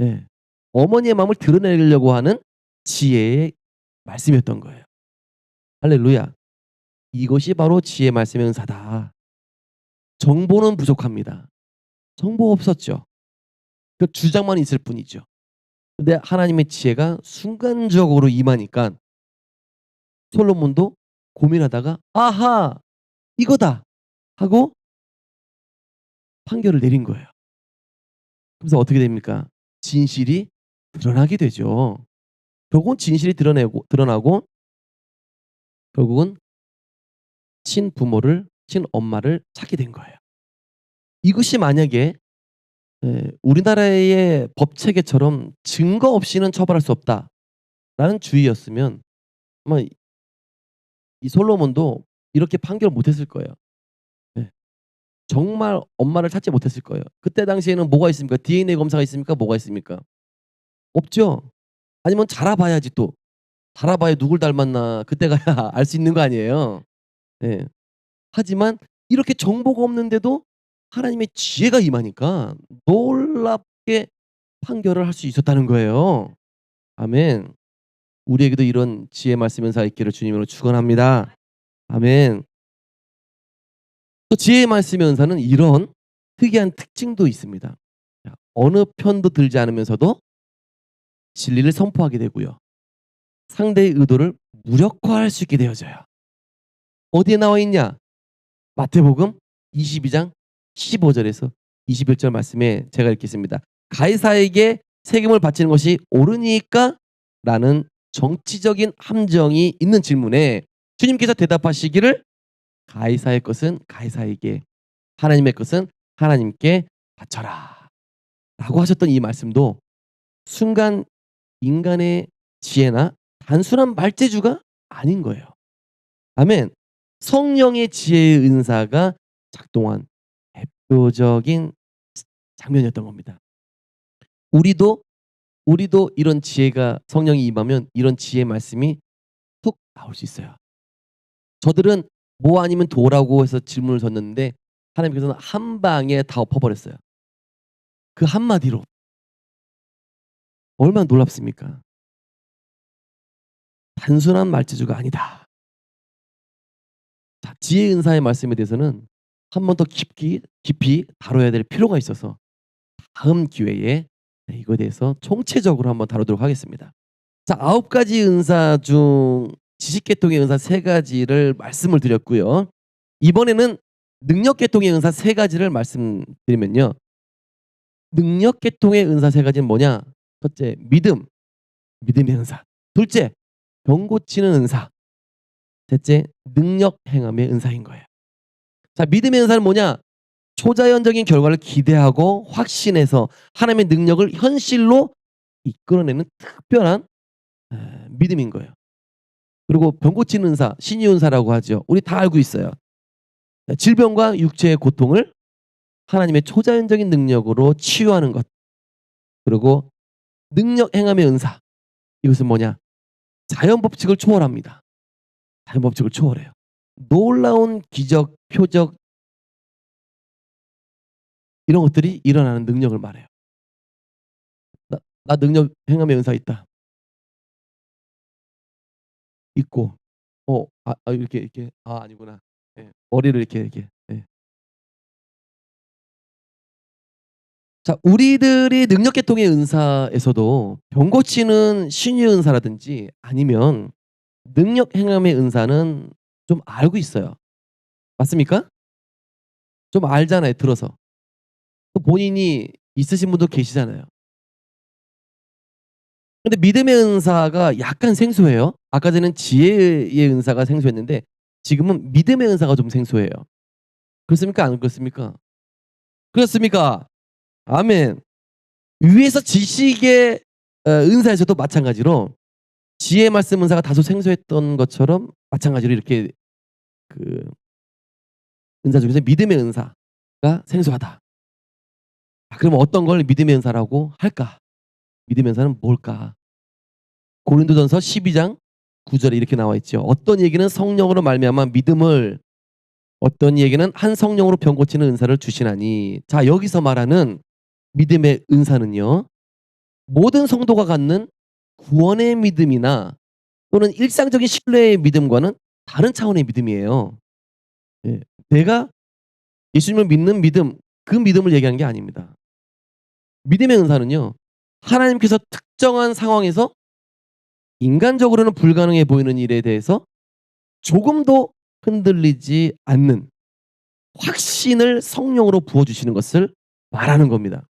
예, 어머니의 마음을 드러내려고 하는 지혜의 말씀이었던 거예요. 할렐루야. 이것이 바로 지혜의 말씀의 은사다. 정보는 부족합니다. 정보가 없었죠. 그 주장만 있을 뿐이죠. 근데 하나님의 지혜가 순간적으로 임하니까 솔로몬도 고민하다가 '아하! 이거다.' 하고 판결을 내린 거예요. 그래서 어떻게 됩니까? 진실이 드러나게 되죠. 결국은 진실이 드러나고 결국은 친부모를, 친엄마를 찾게 된 거예요. 이것이 만약에 우리나라의 법 체계처럼 '증거 없이는 처벌할 수 없다.'라는 주의였으면 아마 이 솔로몬도 이렇게 판결 못 했을 거예요. 예. 정말 엄마를 찾지 못했을 거예요. 그때 당시에는 뭐가 있습니까? DNA 검사가 있습니까? 뭐가 있습니까? 없죠. 아니면 자라봐야지 또. 자라봐야 누굴 닮았나 그때 가야 알 수 있는 거 아니에요. 예. 하지만 이렇게 정보가 없는데도 하나님의 지혜가 임하니까 놀랍게 판결을 할 수 있었다는 거예요. 아멘. 우리에게도 이런 지혜 말씀 은사가 있기를 주님으로 축원합니다. 아멘. 또 지혜의 말씀의 은사는 이런 특이한 특징도 있습니다. 자, 어느 편도 들지 않으면서도 진리를 선포하게 되고요. 상대의 의도를 무력화할 수 있게 되어져요. 어디에 나와 있냐? 마태복음 22장 15절에서 21절 말씀에 제가 읽겠습니다. "가이사에게 세금을 바치는 것이 옳으니까?" 라는 정치적인 함정이 있는 질문에 주님께서 대답하시기를 "가이사의 것은 가이사에게, 하나님의 것은 하나님께 바쳐라." 라고 하셨던 이 말씀도 순간 인간의 지혜나 단순한 말재주가 아닌 거예요. 아멘. 성령의 지혜의 은사가 작동한 대표적인 장면이었던 겁니다. 우리도 이런 지혜가 성령이 임하면 이런 지혜의 말씀이 툭 나올 수 있어요. 저들은 뭐 아니면 도라고 해서 질문을 줬는데 하나님께서는 한 방에 다 엎어 버렸어요. 그 한마디로. 얼마나 놀랍습니까? 단순한 말재주가 아니다. 자, 지혜의 은사의 말씀에 대해서는 한 번 더 깊이 다뤄야 될 필요가 있어서 다음 기회에 이거에 대해서 총체적으로 한번 다루도록 하겠습니다. 자, 9가지 은사 중 지식계통의 은사 3가지를 말씀을 드렸고요. 이번에는 능력계통의 은사 3가지를 말씀드리면요. 능력계통의 은사 3가지는 뭐냐? 첫째, 믿음의 은사. 둘째, 병 고치는 은사. 셋째, 능력 행함의 은사인 거예요. 자, 믿음의 은사는 뭐냐? 초자연적인 결과를 기대하고 확신해서 하나님의 능력을 현실로 이끌어내는 특별한 믿음인 거예요. 그리고 병 고치는 은사, 신유 은사라고 하죠. 우리 다 알고 있어요. 질병과 육체의 고통을 하나님의 초자연적인 능력으로 치유하는 것. 그리고 능력 행함의 은사. 이것은 뭐냐? 자연 법칙을 초월합니다. 자연 법칙을 초월해요. 놀라운 기적, 표적 이런 것들이 일어나는 능력을 말해요. 나 능력 행함의 은사 있다. 있고 이렇게 아니구나. 예. 머리를 이렇게 예. 자, 우리들이 능력계통의 은사에서도 병 고치는 신유의 은사라든지 아니면 능력 행함의 은사는 좀 알고 있어요. 맞습니까? 좀 알잖아요, 들어서. 또 본인이 있으신 분도 계시잖아요. 근데 믿음의 은사가 약간 생소해요. 아까 전에는 지혜의 은사가 생소했는데 지금은 믿음의 은사가 좀 생소해요. 그렇습니까? 안 그렇습니까? 그렇습니까? 아멘. 위에서 지식의 은사에서도 마찬가지로 지혜 말씀 은사가 다소 생소했던 것처럼 마찬가지로 이렇게 그 은사 중에서 믿음의 은사가 생소하다. 그러면 어떤 걸 믿음의 은사라고 할까? 믿음의 은사는 뭘까? 고린도전서 12장 9절에 이렇게 나와 있죠. 어떤 얘기는 성령으로 말미암아 믿음을, 어떤 얘기는 한 성령으로 병 고치는 은사를 주시나니. 자, 여기서 말하는 믿음의 은사는요, 모든 성도가 갖는 구원의 믿음이나 또는 일상적인 신뢰의 믿음과는 다른 차원의 믿음이에요. 예. 내가 예수님을 믿는 믿음, 그 믿음을 얘기하는 게 아닙니다. 믿음의 은사는요, 하나님께서 특정한 상황에서 인간적으로는 불가능해 보이는 일에 대해서 조금도 흔들리지 않는 확신을 성령으로 부어주시는 것을 말하는 겁니다.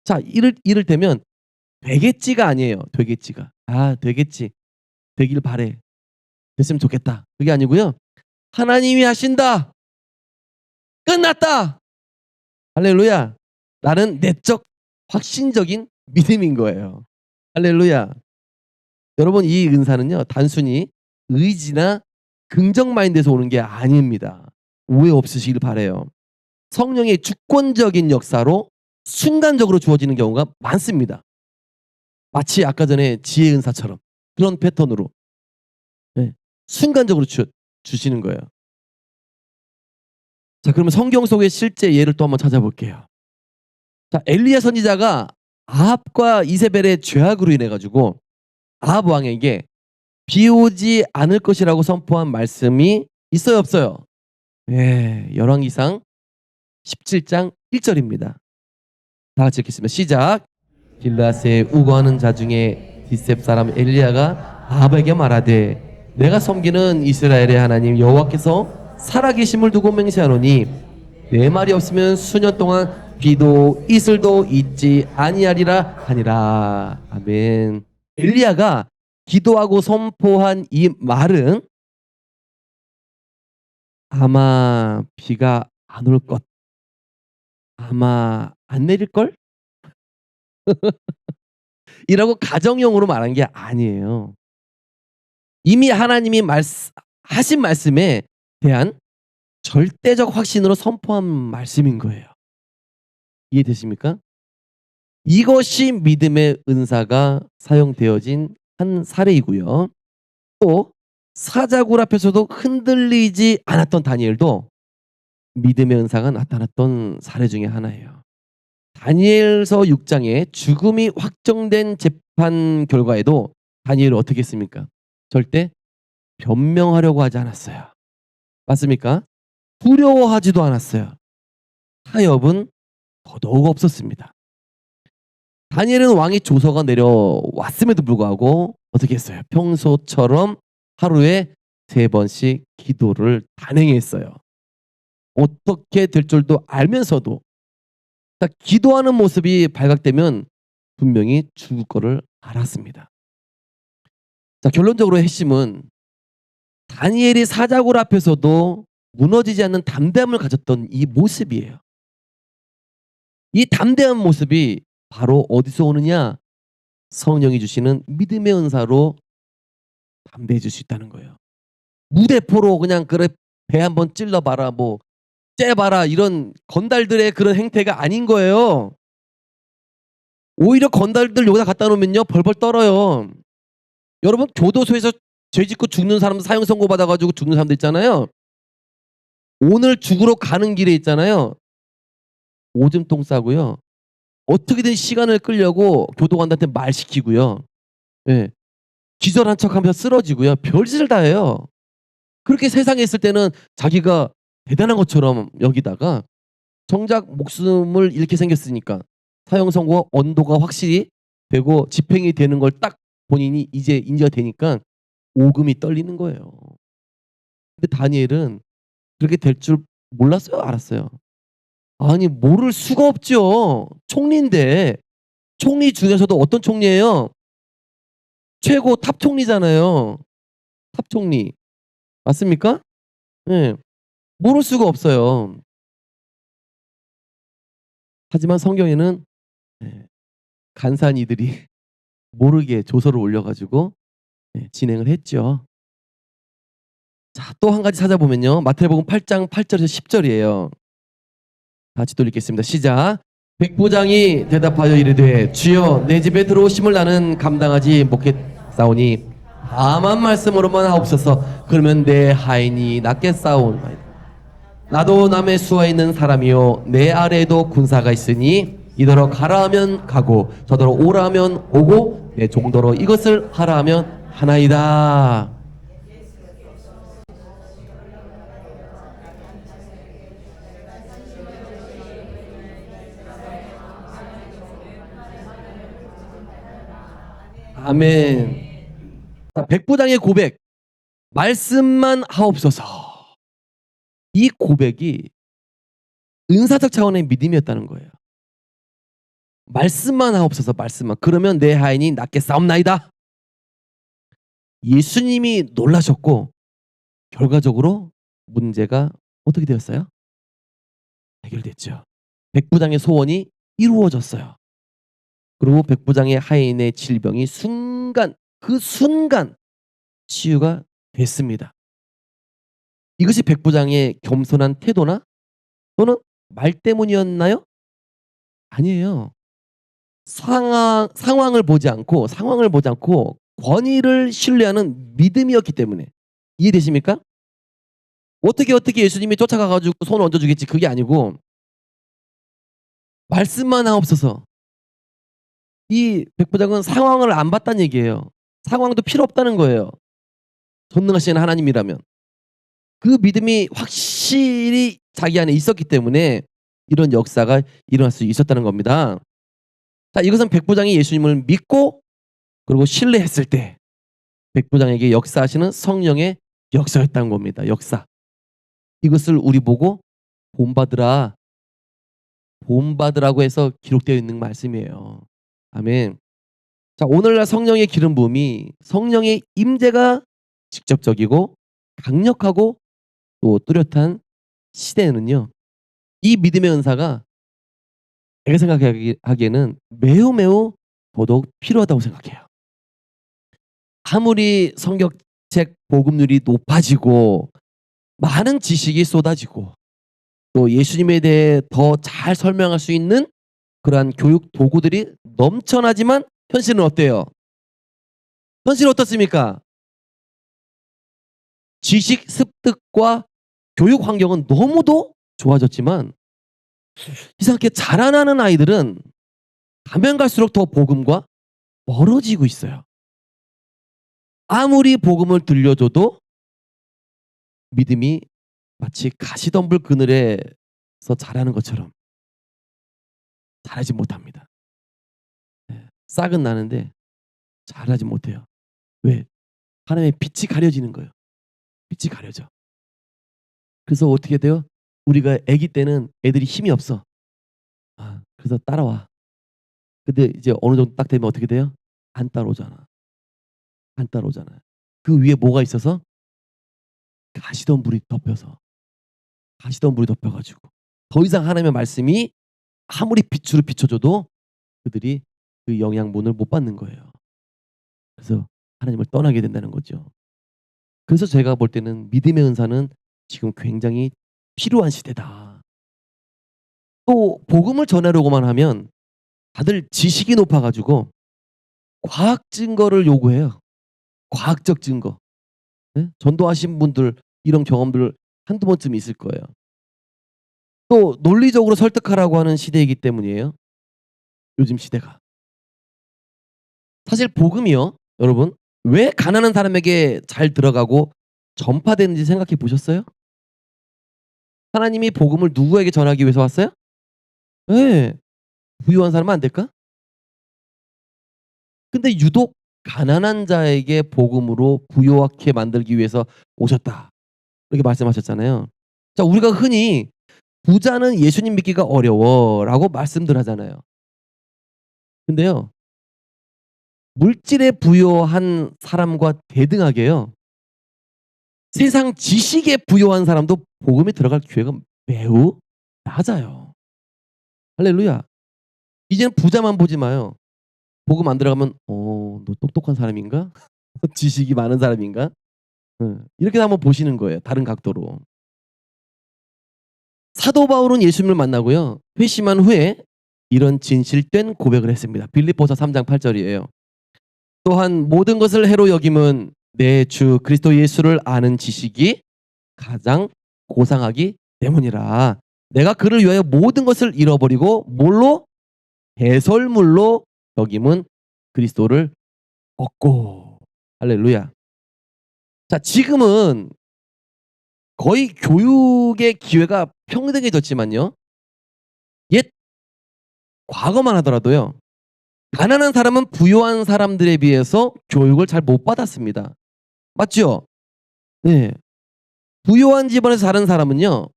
자, 이를테면 되겠지가 아니에요. 되겠지가. 아, 되겠지. 되길 바래. 됐으면 좋겠다. 그게 아니고요. 하나님이 하신다. 끝났다. 할렐루야. 나는 내적 확신적인 믿음인 거예요. 할렐루야. 여러분, 이 은사는요, 단순히 의지나 긍정 마인드에서 오는 게 아닙니다. 오해 없으시길 바래요. 성령의 주권적인 역사로 순간적으로 주어지는 경우가 많습니다. 마치 아까 전에 지혜 은사처럼 그런 패턴으로, 네, 순간적으로 주시는 거예요. 자, 그러면 성경 속의 실제 예를 또 한번 찾아볼게요. 자, 엘리야 선지자가 아합과 이세벨의 죄악으로 인해 가지고 아합 왕에게 비 오지 않을 것이라고 선포한 말씀이 있어요, 없어요? 예, 열왕기상 17장 1절입니다. 다 같이 읽겠습니다. 시작. 길라스에 우거하는 자 중에 디셉 사람 엘리야가 아합에게 말하되 내가 섬기는 이스라엘의 하나님 여호와께서 살아계심을 두고 맹세하노니 내 말이 없으면 수년 동안 비도 이슬도 있지 아니하리라 하니라. 아멘. 엘리야가 기도하고 선포한 이 말은 아마 비가 안 올 것, 아마 안 내릴 걸? 이라고 가정용으로 말한 게 아니에요. 이미 하나님이 하신 말씀에 대한 절대적 확신으로 선포한 말씀인 거예요. 이해되십니까? 이것이 믿음의 은사가 사용되어진 한 사례이고요. 또 사자굴 앞에서도 흔들리지 않았던 다니엘도 믿음의 은사가 나타났던 사례 중에 하나예요. 다니엘서 6장에 죽음이 확정된 재판 결과에도 다니엘은 어떻게 했습니까? 절대 변명하려고 하지 않았어요. 맞습니까? 두려워하지도 않았어요. 타협은 더더욱 없었습니다. 다니엘은 왕의 조서가 내려왔음에도 불구하고 어떻게 했어요? 평소처럼 하루에 3번씩 기도를 단행했어요. 어떻게 될 줄도 알면서도 기도하는 모습이 발각되면 분명히 죽을 거를 알았습니다. 자, 결론적으로 핵심은 다니엘이 사자굴 앞에서도 무너지지 않는 담대함을 가졌던 이 모습이에요. 이 담대한 모습이 바로 어디서 오느냐? 성령이 주시는 믿음의 은사로 담대해질 수 있다는 거예요. 무대포로 그냥 그래 배 한번 찔러봐라, 뭐 째봐라, 이런 건달들의 그런 행태가 아닌 거예요. 오히려 건달들 여기다 갖다 놓으면요 벌벌 떨어요. 여러분, 교도소에서 죄 짓고 죽는 사람들, 사형 선고 받아가지고 죽는 사람들 있잖아요. 오늘 죽으러 가는 길에 있잖아요, 오줌통 싸고요, 어떻게든 시간을 끌려고 교도관한테 말 시키고요, 예, 기절한 척하면서 쓰러지고요, 별짓을 다 해요. 그렇게 세상에 있을 때는 자기가 대단한 것처럼 여기다가 정작 목숨을 잃게 생겼으니까 사형 선고 언도가 확실히 되고 집행이 되는 걸 딱 본인이 이제 인지가 되니까 오금이 떨리는 거예요. 근데 다니엘은 그렇게 될 줄 몰랐어요? 알았어요? 아니 모를 수가 없죠. 총리인데. 총리 중에서도 어떤 총리예요? 최고 탑 총리잖아요. 탑 총리. 맞습니까? 예. 모를 수가 없어요. 하지만 성경에는 예 간사한 이들이 모르게 조서를 올려 가지고 예 진행을 했죠. 자 또 한 가지 찾아보면요. 마태복음 8장 8 절에서 10 절이에요. 같이 또 읽겠습니다. 시작. 백부장이 대답하여 이르되 주여 내 집에 들어오심을 나는 감당하지 못겠사오니 다만 말씀으로만 하옵소서. 그러면 내 하인이 낫겠사오나이다. 나도 남의 수하에 있는 사람이요 내 아래에도 군사가 있으니 이더러 가라 하면 가고 저더러 오라 하면 오고 내 종더러 이것을 하라 하면 하나이다. 아멘. 자, 백부장의 고백. 말씀만 하옵소서. 이 고백이 은사적 차원의 믿음이었다는 거예요. 말씀만 하옵소서. 말씀만. 그러면 내 하인이 낫겠사옵나이다. 예수님이 놀라셨고 결과적으로 문제가 어떻게 되었어요? 해결됐죠. 백부장의 소원이 이루어졌어요. 그리고 백부장의 하인의 질병이 그 순간 치유가 됐습니다. 이것이 백부장의 겸손한 태도나 또는 말 때문이었나요? 아니에요. 상황을 보지 않고 권위를 신뢰하는 믿음이었기 때문에. 이해되십니까? 어떻게 예수님이 쫓아가 가지고 손을 얹어 주겠지 그게 아니고 말씀만 하옵소서. 이 백부장은 상황을 안 봤다는 얘기예요. 상황도 필요 없다는 거예요. 전능하신 하나님이라면. 그 믿음이 확실히 자기 안에 있었기 때문에 이런 역사가 일어날 수 있었다는 겁니다. 자, 이것은 백부장이 예수님을 믿고 그리고 신뢰했을 때 백부장에게 역사하시는 성령의 역사였다는 겁니다. 역사. 이것을 우리 보고 본받으라고 해서 기록되어 있는 말씀이에요. 아멘. 자, 오늘날 성령의 기름 부음이 성령의 임재가 직접적이고 강력하고 또 뚜렷한 시대에는요. 이 믿음의 은사가 제가 생각하기에는 매우 더더욱 필요하다고 생각해요. 아무리 성경책 복음률이 높아지고 많은 지식이 쏟아지고 또 예수님에 대해 더 잘 설명할 수 있는 그러한 교육 도구들이 넘쳐나지만 현실은 어때요? 현실은 어떻습니까? 지식 습득과 교육 환경은 너무도 좋아졌지만 이상하게 자라나는 아이들은 가면 갈수록 더 복음과 멀어지고 있어요. 아무리 복음을 들려줘도 믿음이 마치 가시덤불 그늘에서 자라는 것처럼 자라지 못합니다. 싹은 나는데 자라지 못해요. 왜? 하나님의 빛이 가려지는 거예요. 빛이 가려져. 그래서 어떻게 돼요? 우리가 아기 때는 애들이 힘이 없어. 그래서 따라와. 근데 이제 어느 정도 딱 되면 어떻게 돼요? 안 따라오잖아. 그 위에 뭐가 있어서? 가시덤불이 덮여가지고 더 이상 하나님의 말씀이 아무리 빛으로 비춰줘도 그들이 그 영양분을 못 받는 거예요. 그래서 하나님을 떠나게 된다는 거죠. 그래서 제가 볼 때는 믿음의 은사는 지금 굉장히 필요한 시대다. 또 복음을 전하려고만 하면 다들 지식이 높아가지고 과학 증거를 요구해요. 과학적 증거. 네? 전도하신 분들 이런 경험들 한두 번쯤 있을 거예요. 또 논리적으로 설득하라고 하는 시대이기 때문이에요. 요즘 시대가. 사실 복음이요. 여러분 왜 가난한 사람에게 잘 들어가고 전파되는지 생각해 보셨어요? 하나님이 복음을 누구에게 전하기 위해서 왔어요? 네. 부유한 사람은 안 될까? 근데 유독 가난한 자에게 복음으로 부요하게 만들기 위해서 오셨다. 이렇게 말씀하셨잖아요. 자, 우리가 흔히 "부자는 예수님 믿기가 어려워."라고 말씀들 하잖아요. 근데요, 물질에 부요한 사람과 대등하게요, 세상 지식에 부요한 사람도 복음에 들어갈 기회가 매우 낮아요. 할렐루야. 이제는 부자만 보지 마요. 복음 안 들어가면 너 똑똑한 사람인가? 지식이 많은 사람인가? 이렇게 한번 보시는 거예요, 다른 각도로. 사도 바울은 예수님을 만나고요, 회심한 후에 이런 진실된 고백을 했습니다. 빌립보서 3장 8 절이에요. 또한 모든 것을 해로 여김은 내 주 그리스도 예수를 아는 지식이 가장 고상하기 때문이라. 내가 그를 위하여 모든 것을 잃어버리고 뭘로? 배설물로 여김은 그리스도를 얻고. 할렐루야. 자, 지금은 거의 교육의 기회가 평등해졌지만요, 옛 과거만 하더라도요, 가난한 사람은 부유한 사람들에 비해서 교육을 잘 못 받았습니다. 맞죠? 네. 부유한 집안에서 자란 사람은요,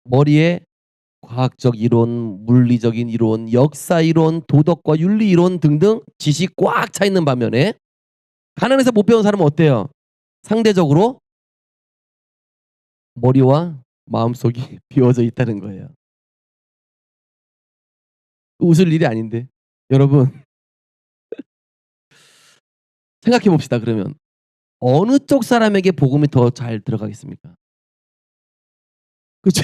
머리에 과학적 이론, 물리적인 이론, 역사 이론, 도덕과 윤리 이론 등등 지식이 꽉 차 있는 반면에, 가난해서 못 배운 사람은 어때요? 상대적으로 머리와 마음속이 비워져 있다는 거예요. 웃을 일이 아닌데. 여러분, 생각해 봅시다 그러면. 어느 쪽 사람에게 복음이 더 잘 들어가겠습니까? 그죠?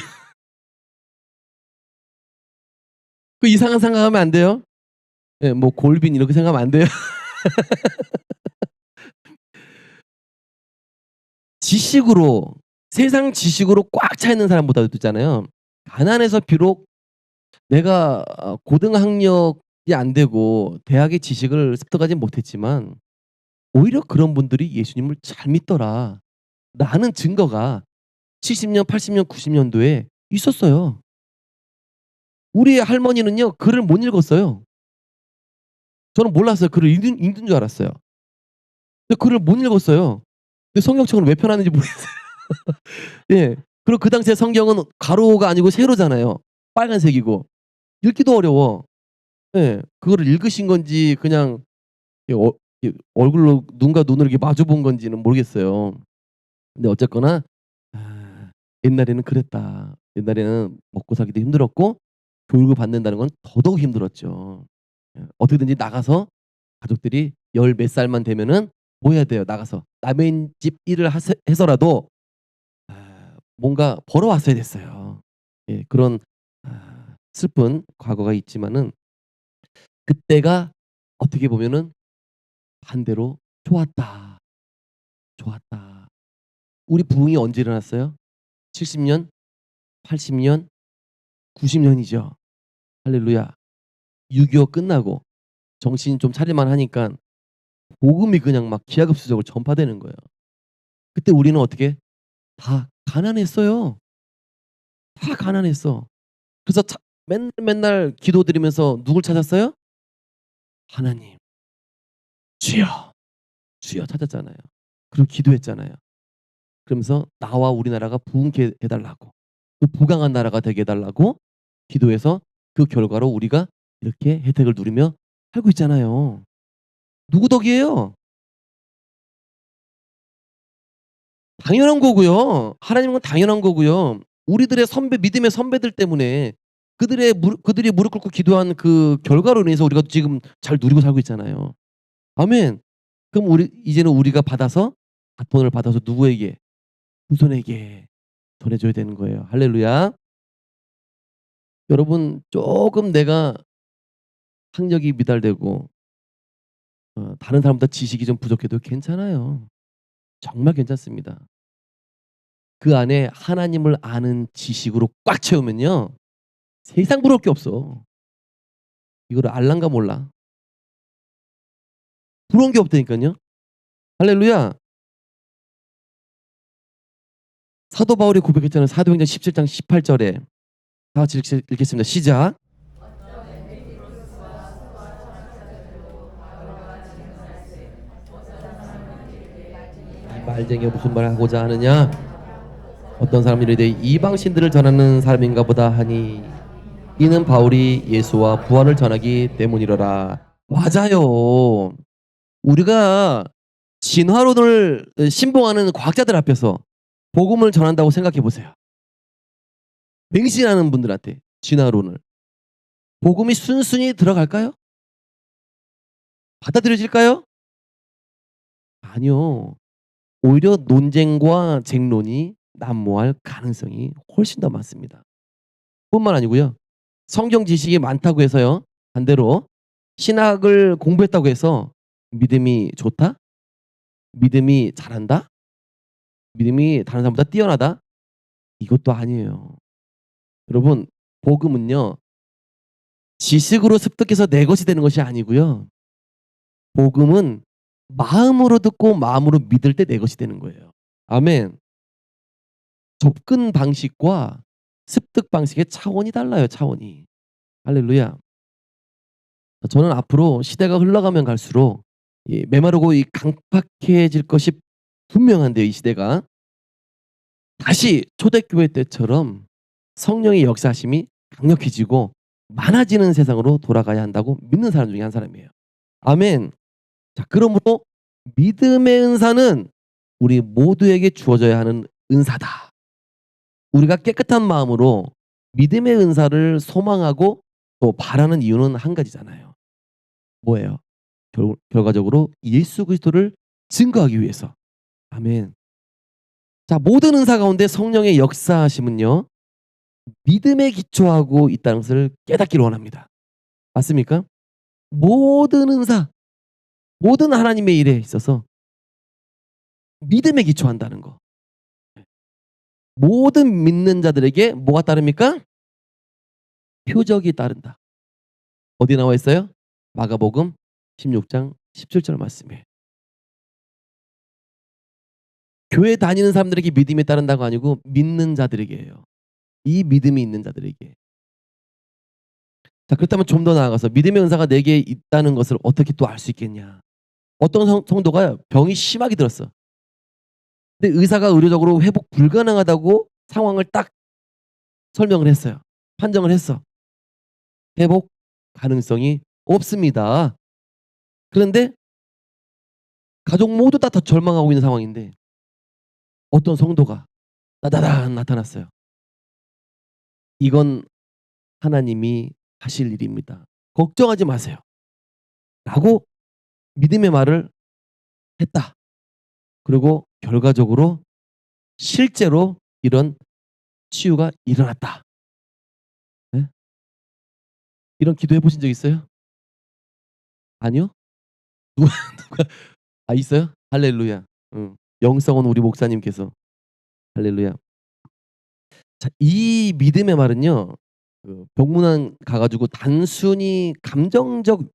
그 이상한 생각하면 안 돼요. 예, 뭐 골빈 이렇게 생각하면 안 돼요. 지식으로, 세상 지식으로 꽉 차 있는 사람보다도 있잖아요, 가난해서 비록 내가 고등학력이 안 되고 대학의 지식을 습득하지 못했지만 오히려 그런 분들이 예수님을 잘 믿더라라는 증거가 70 년, 80 년, 90 년도에 있었어요. 우리의 할머니는요, 글을 못 읽었어요. 저는 몰랐어요. 글을 읽는 줄 알았어요. 근데 글을 못 읽었어요. 근데 성경책을 왜 펴놨는지 모르겠어요. 예. 그리고 그 당시에 성경은 가로가 아니고 세로잖아요. 빨간색이고. 읽기도 어려워. 예. 그거를 읽으신 건지 그냥 이 이 얼굴로 눈과 눈을 이렇게 마주 본 건지는 모르겠어요. 근데 어쨌거나 옛날에는 그랬다. 옛날에는 먹고 살기도 힘들었고 교육을 받는다는 건 더더욱 힘들었죠. 예. 어떻게든지 나가서 가족들이 열 몇 살만 되면은 뭐 해야 돼요? 나가서 남의 집 일을 해서라도 뭔가 벌어왔어야 됐어요. 예, 그런 슬픈 과거가 있지만은 그때가 어떻게 보면은 반대로 좋았다. 좋았다. 우리 부흥이 언제 일어났어요? 70 년, 80 년, 90 년이죠. 할렐루야. 6.25 끝나고 정신 좀 차릴만 하니까 복음이 그냥 막 기하급수적으로 전파되는 거예요. 그때 우리는 어떻게? 다 가난했어요. 다 가난했어. 그래서 맨날 맨날 기도드리면서 누굴 찾았어요? 하나님, 주여, 주여 찾았잖아요. 그리고 기도했잖아요. 그러면서 나와 우리나라가 부흥케 해 달라고, 또 부강한 나라가 되게 해 달라고 기도해서 그 결과로 우리가 이렇게 혜택을 누리며 살고 있잖아요. 누구 덕이에요? 당연한 거고요. 하나님은 당연한 거고요. 우리들의 선배, 믿음의 선배들 때문에 그들이 무릎 꿇고 기도한 그 결과로 인해서 우리가 지금 잘 누리고 살고 있잖아요. 아멘. 그럼 이제는 우리가 받아서 바톤을 받아서 누구에게? 후손에게 전해줘야 되는 거예요. 할렐루야. 여러분, 조금 내가 학력이 미달되고 다른 사람보다 지식이 좀 부족해도 괜찮아요. 정말 괜찮습니다. 그 안에 하나님을 아는 지식으로 꽉 채우면요, 세상 부러울 게 없어. 이거를 알란가 몰라. 부러운 게 없다니깐요. 할렐루야. 사도 바울이 고백했잖아요. 사도행전 17장 18절에. 다 같이 읽겠습니다. 시작. 말쟁이가 무슨 말을 하고자 하느냐? 어떤 사람들이 대해 이방신들을 전하는 사람인가 보다 하니 이는 바울이 예수와 부활을 전하기 때문이로라. 맞아요. 우리가 진화론을 신봉하는 과학자들 앞에서 복음을 전한다고 생각해 보세요. 맹신하는 분들한테 진화론을. 복음이 순순히 들어갈까요? 받아들여질까요? 아니요. 오히려 논쟁과 쟁론이 난무할 가능성이 훨씬 더 많습니다. 뿐만 아니고요. 성경 지식이 많다고 해서요. 반대로 신학을 공부했다고 해서 믿음이 좋다? 믿음이 잘한다? 믿음이 다른 사람보다 뛰어나다? 이것도 아니에요. 여러분, 복음은요. 지식으로 습득해서 내 것이 되는 것이 아니고요. 복음은 마음으로 듣고 마음으로 믿을 때 내 것이 되는 거예요. 아멘. 접근 방식과 습득 방식의 차원이 달라요, 차원이. 할렐루야. 저는 앞으로 시대가 흘러가면 갈수록 메마르고 이 강팍해질 것이 분명한데요, 이 시대가. 다시 초대교회 때처럼 성령의 역사하심이 강력해지고 많아지는 세상으로 돌아가야 한다고 믿는 사람 중에 한 사람이에요. 아멘. 자, 그러므로 믿음의 은사는 우리 모두에게 주어져야 하는 은사다. 우리가 깨끗한 마음으로 믿음의 은사를 소망하고 또 바라는 이유는 한 가지잖아요. 뭐예요? 결과적으로 예수 그리스도를 증거하기 위해서. 아멘. 자, 모든 은사 가운데 성령의 역사하심은요. 믿음에 기초하고 있다는 것을 깨닫기를 원합니다. 맞습니까? 모든 은사, 모든 하나님의 일에 있어서 믿음에 기초한다는 거. 모든 믿는 자들에게 뭐가 따릅니까? 표적이 따른다. 어디 나와 있어요? 마가복음 16장 17절 말씀이에요. 교회 다니는 사람들에게 믿음이 따른다가 아니고 믿는 자들에게예요. 이 믿음이 있는 자들에게. 자, 그렇다면 좀 더 나아가서 믿음의 은사가 내게 있다는 것을 어떻게 또 알 수 있겠냐? 어떤 성도가 병이 심하게 들었어. 근데 의사가 의료적으로 회복 불가능하다고 상황을 딱 설명을 했어요. 판정을 했어. 회복 가능성이 없습니다. 그런데 가족 모두 다 절망하고 있는 상황인데 어떤 성도가 따다단 나타났어요. 이건 하나님이 하실 일입니다. 걱정하지 마세요. 라고 믿음의 말을 했다. 그리고 결과적으로 실제로 이런 치유가 일어났다. 네? 이런 기도 해보신 적 있어요? 아니요? 누가 있어요? 할렐루야. 영성은 우리 목사님께서. 할렐루야. 자, 이 믿음의 말은요. 병문안 가가지고 단순히 감정적으로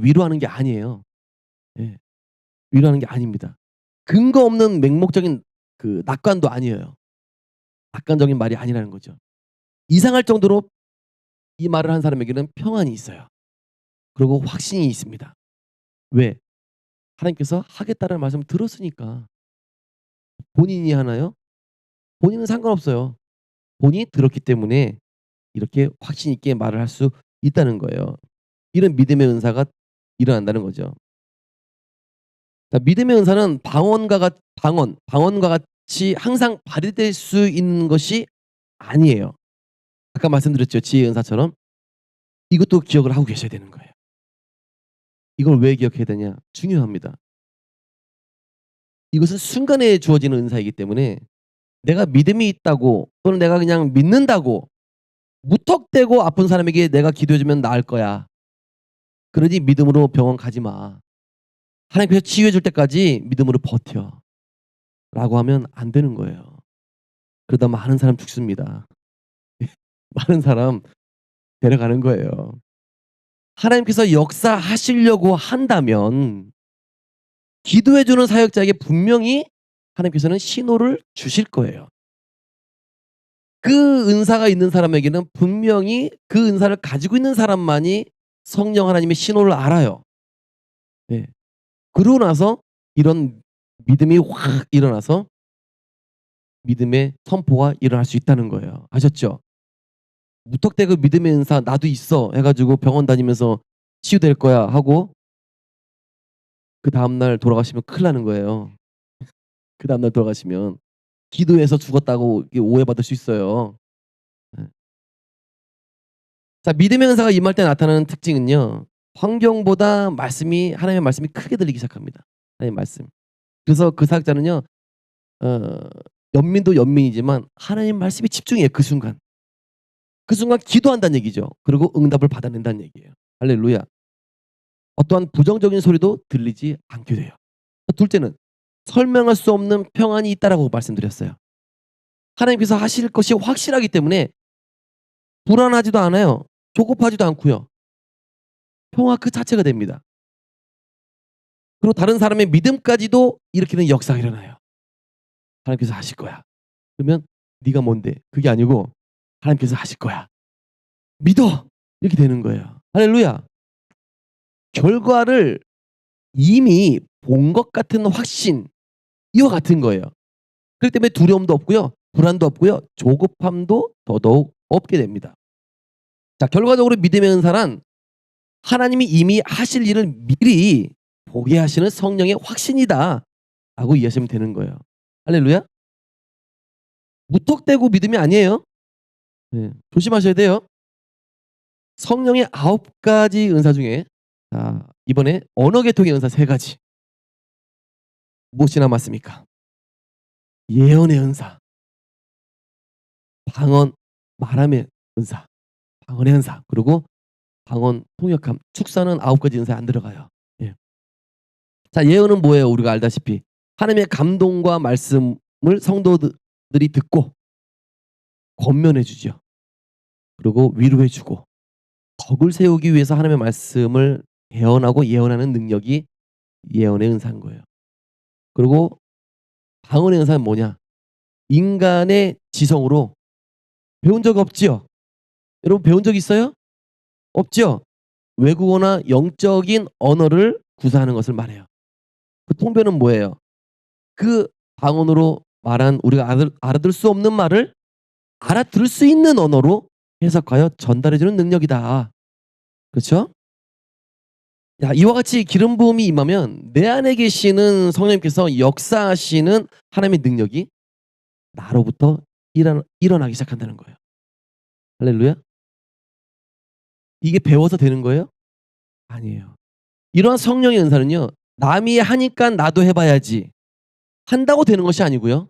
위로하는 게 아니에요. 예. 위로하는 게 아닙니다. 근거 없는 맹목적인 낙관도 아니에요. 낙관적인 말이 아니라는 거죠. 이상할 정도로 이 말을 한 사람에게는 평안이 있어요. 그리고 확신이 있습니다. 왜? 하나님께서 하겠다는 말씀을 들었으니까. 본인이 하나요? 본인은 상관없어요. 본인이 들었기 때문에 이렇게 확신 있게 말을 할 수 있다는 거예요. 이런 믿음의 은사가 일어난다는 거죠. 자, 믿음의 은사는 방언과 같이 항상 발휘될 수 있는 것이 아니에요. 아까 말씀드렸죠. 지혜의 은사처럼. 이것도 기억을 하고 계셔야 되는 거예요. 이걸 왜 기억해야 되냐? 중요합니다. 이것은 순간에 주어지는 은사이기 때문에 내가 믿음이 있다고 또는 내가 그냥 믿는다고 무턱대고 아픈 사람에게 내가 기도해 주면 나을 거야. 그러니 믿음으로 병원 가지 마. 하나님께서 치유해 줄 때까지 믿음으로 버텨. 라고 하면 안 되는 거예요. 그러다 많은 사람 죽습니다. 많은 사람 데려가는 거예요. 하나님께서 역사하시려고 한다면 기도해 주는 사역자에게 분명히 하나님께서는 신호를 주실 거예요. 그 은사가 있는 사람에게는 분명히 그 은사를 가지고 있는 사람만이 성령 하나님의 신호를 알아요. 네. 그러고 나서 이런 믿음이 확 일어나서 믿음의 선포가 일어날 수 있다는 거예요. 아셨죠? 무턱대고 믿음의 은사 나도 있어 해 가지고 병원 다니면서 치유될 거야 하고 그다음 날 돌아가시면 큰일 나는 거예요. 그다음 날 돌아가시면 기도해서 죽었다고 이렇게 오해받을 수 있어요. 예. 자, 믿음의 은사가 임할 때 나타나는 특징은요. 환경보다 말씀이 하나님의 말씀이 크게 들리기 시작합니다. 하나님의 말씀. 그래서 그 사역자는요. 어 연민도 연민이지만 하나님 말씀에 집중해요, 그 순간. 그 순간 기도한다는 얘기죠. 그리고 응답을 받아낸다는 얘기예요. 할렐루야. 어떠한 부정적인 소리도 들리지 않게 돼요. 둘째는 설명할 수 없는 평안이 있다라고 말씀드렸어요. 하나님께서 하실 것이 확실하기 때문에 불안하지도 않아요. 조급하지도 않고요. 평화 그 자체가 됩니다. 그리고 다른 사람의 믿음까지도 일으키는 역사가 일어나요. 하나님께서 하실 거야. 그러면 네가 뭔데? 그게 아니고 하나님께서 하실 거야. 믿어. 이렇게 되는 거예요. 할렐루야. 결과를 이미 본 것 같은 확신 이와 같은 거예요. 그렇기 때문에 두려움도 없고요. 불안도 없고요. 조급함도 더더욱 없게 됩니다. 자, 결과적으로 믿음의 은사란 하나님이 이미 하실 일을 미리 보게 하시는 성령의 확신이다 라고 이해하시면 되는 거예요. 할렐루야. 무턱대고 믿음이 아니에요. 네, 조심하셔야 돼요. 성령의 9가지 은사 중에 자, 이번에 언어 계통의 은사 3가지. 무엇이 남았습니까? 예언의 은사, 방언, 말함의 은사, 방언의 은사, 그리고 방언, 통역함, 축사는 9가지 은사에 안 들어가요. 예. 자, 예언은 뭐예요? 우리가 알다시피 하나님의 감동과 말씀을 성도들이 듣고 권면해 주죠. 그리고 위로해 주고 덕을 세우기 위해서 하나님의 말씀을 대언하고 예언하는 능력이 예언의 은사인 거예요. 그리고 방언의 은사는 뭐냐? 인간의 지성으로 배운 적 없지요? 여러분 배운 적 있어요? 없죠? 외국어나 영적인 언어를 구사하는 것을 말해요. 그 통변은 뭐예요? 그 방언으로 말한 우리가 알아들 수 없는 말을 알아들을 수 있는 언어로 해석하여 전달해 주는 능력이다. 그렇죠? 야, 이와 같이 기름 부음이 임하면 내 안에 계시는 성령님께서 역사하시는 하나님의 능력이 나로부터 일어나기 시작한다는 거예요. 할렐루야. 이게 배워서 되는 거예요? 아니에요. 이러한 성령의 은사는요. 남이 하니까 나도 해 봐야지 한다고 되는 것이 아니고요.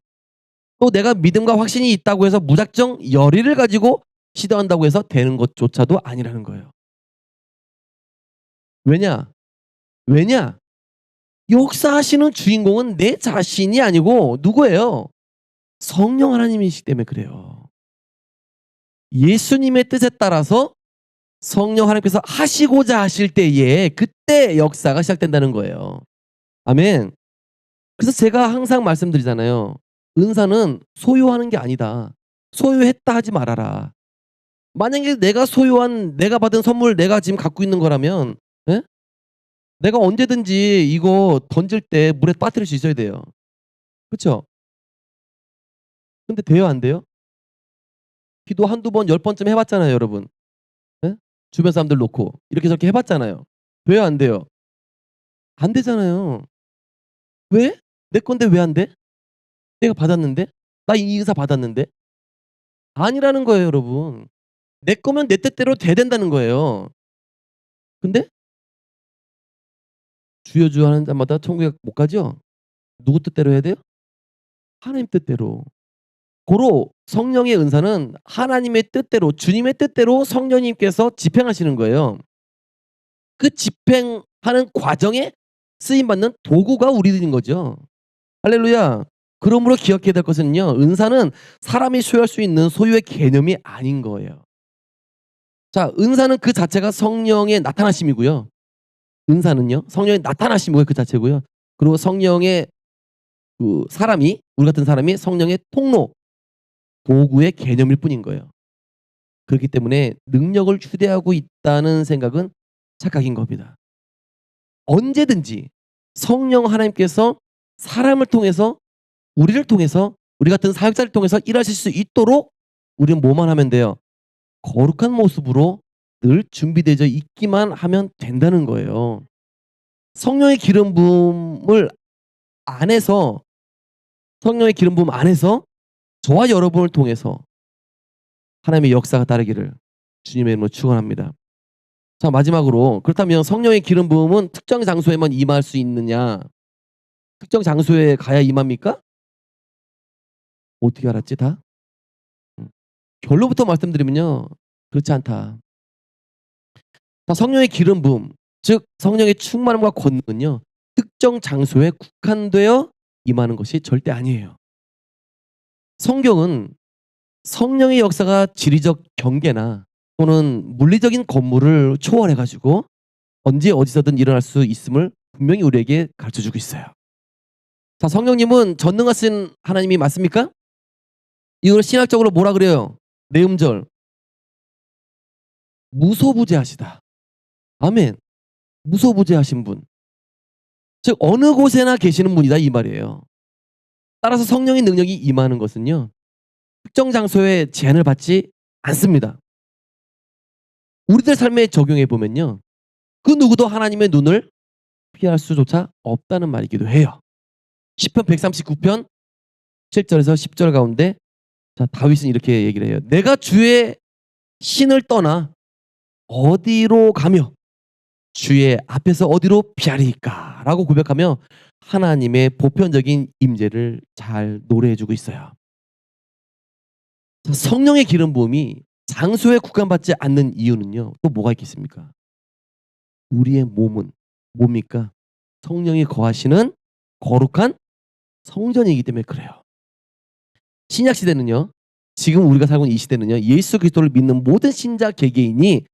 또 내가 믿음과 확신이 있다고 해서 무작정 열의를 가지고 시도한다고 해서 되는 것조차도 아니라는 거예요. 왜냐? 왜냐? 역사하시는 주인공은 내 자신이 아니고 누구예요? 성령 하나님이시기 때문에 그래요. 예수님의 뜻에 따라서 성령 하나님께서 하시고자 하실 때에 그때 역사가 시작된다는 거예요. 아멘. 그래서 제가 항상 말씀드리잖아요. 은사는 소유하는 게 아니다. 소유했다 하지 말아라. 만약에 내가 받은 선물 내가 지금 갖고 있는 거라면 예? 내가 언제든지 이거 던질 때 물에 빠뜨릴 수 있어야 돼요. 그쵸? 근데 돼요, 안 돼요? 기도 한두 번, 10번쯤 해 봤잖아요, 여러분. 예? 주변 사람들 놓고 이렇게 저렇게 해 봤잖아요. 돼요, 안 돼요? 안 되잖아요. 왜? 내 건데 왜 안 돼? 내가 받았는데? 나 이 은사 받았는데? 아니라는 거예요, 여러분. 내 거면 내 뜻대로 돼야 된다는 거예요. 근데 주여 주여 하는 자마다 천국에 못 가죠? 누구 뜻대로 해야 돼요? 하나님 뜻대로. 고로 성령의 은사는 하나님의 뜻대로 주님의 뜻대로 성령님께서 집행하시는 거예요. 그 집행하는 과정에 쓰임 받는 도구가 우리들인 거죠. 할렐루야. 그러므로 기억해야 될 것은요. 은사는 사람이 소유할 수 있는 소유의 개념이 아닌 거예요. 자, 은사는 그 자체가 성령의 나타나심이고요. 은사는요. 성령의 나타나심이고요. 그 자체고요. 그리고 성령의 사람이 우리 같은 사람이 성령의 통로, 도구의 개념일 뿐인 거예요. 그렇기 때문에 능력을 휴대하고 있다는 생각은 착각인 겁니다. 언제든지 성령 하나님께서 사람을 통해서, 우리를 통해서, 우리 같은 사역자를 통해서 일하실 수 있도록 우리는 뭐만 하면 돼요? 거룩한 모습으로 늘 준비되어 있기만 하면 된다는 거예요. 성령의 기름 부음을 안에서, 성령의 기름 부음 안에서 저와 여러분을 통해서 하나님의 역사가 따르기를 주님의 이름으로 축원합니다. 자, 마지막으로, 그렇다면 성령의 기름 부음은 특정 장소에만 임할 수 있느냐? 특정 장소에 가야 임합니까? 어떻게 알았지 다? 결론부터 말씀드리면요, 그렇지 않다. 자, 성령의 기름 부음, 즉 성령의 충만함과 권능은요, 특정 장소에 국한되어 임하는 것이 절대 아니에요. 성경은 성령의 역사가 지리적 경계나 또는 물리적인 건물을 초월해 가지고 언제 어디서든 일어날 수 있음을 분명히 우리에게 가르쳐 주고 있어요. 자, 성령님은 전능하신 하나님이 맞습니까? 이걸 신학적으로 뭐라 그래요? 내음절. 무소부재하시다. 아멘. 무소부재하신 분. 즉 어느 곳에나 계시는 분이다 이 말이에요. 따라서 성령의 능력이 임하는 것은요, 특정 장소에 제한을 받지 않습니다. 우리들 삶에 적용해 보면요, 그 누구도 하나님의 눈을 피할 수조차 없다는 말이기도 해요. 시편 139편 7절에서 10절 가운데, 자, 다윗은 이렇게 얘기를 해요. 내가 주의 신을 떠나 어디로 가며 주의 앞에서 어디로 피하리까? 라고 고백하며 하나님의 보편적인 임재를 잘 노래해주고 있어요. 자, 성령의 기름 부음이 장소에 국한받지 않는 이유는요, 또 뭐가 있겠습니까? 우리의 몸은 뭡니까? 성령이 거하시는 거룩한 성전이기 때문에 그래요. 신약 시대는요, 지금 우리가 살고 있는 이 시대는요, 예수 그리스도를 믿는 모든 신자 개개인이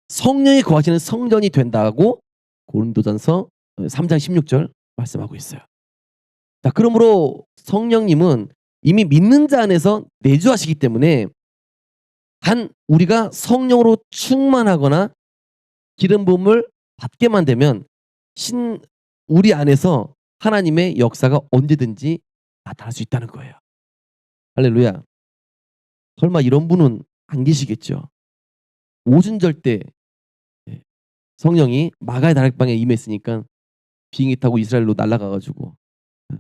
성령이 거하시는 성전이 된다고 고린도전서 3장 16절 말씀하고 있어요. 자, 그러므로 성령님은 이미 믿는 자 안에서 내주하시기 때문에 단 우리가 성령으로 충만하거나 기름 부음을 받게만 되면 우리 안에서 하나님의 역사가 언제든지 나타날 수 있다는 거예요. 할렐루야. 설마 이런 분은 안 계시겠죠? 오순절 때 성령이 마가의 다락방에 임했으니까 비행기 타고 이스라엘로 날아가 가지고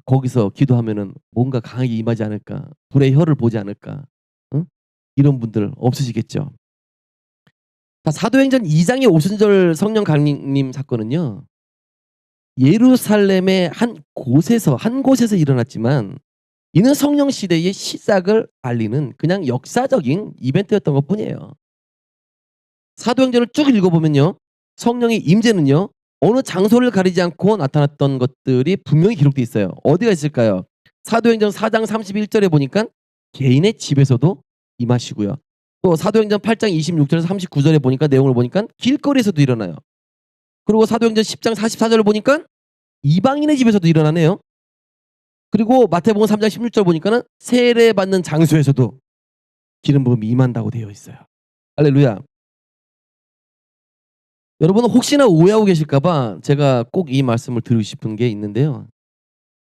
거기서 기도하면은 뭔가 강하게 임하지 않을까? 불의 혀를 보지 않을까? 응? 이런 분들 없으시겠죠? 자, 사도행전 2장의 오순절 성령 강림 사건은요, 예루살렘의 한 곳에서 일어났지만 이는 성령 시대의 시작을 알리는 그냥 역사적인 이벤트였던 것뿐이에요. 사도행전을 쭉 읽어보면요, 성령의 임재는요, 어느 장소를 가리지 않고 나타났던 것들이 분명히 기록되어 있어요. 어디가 있을까요? 사도행전 4장 31절에 보니까 개인의 집에서도 임하시고요. 또 사도행전 8장 26절에서 39절에 보니까 내용을 보니까 길거리에서도 일어나요. 그리고 사도행전 10장 44절을 보니까 이방인의 집에서도 일어나네요. 그리고 마태복음 3장 16절 보니까는 세례받는 장소에서도 기름 부음이 임한다고 되어 있어요. 할렐루야. 여러분은 혹시나 오해하고 계실까봐 제가 꼭 이 말씀을 드리고 싶은 게 있는데요.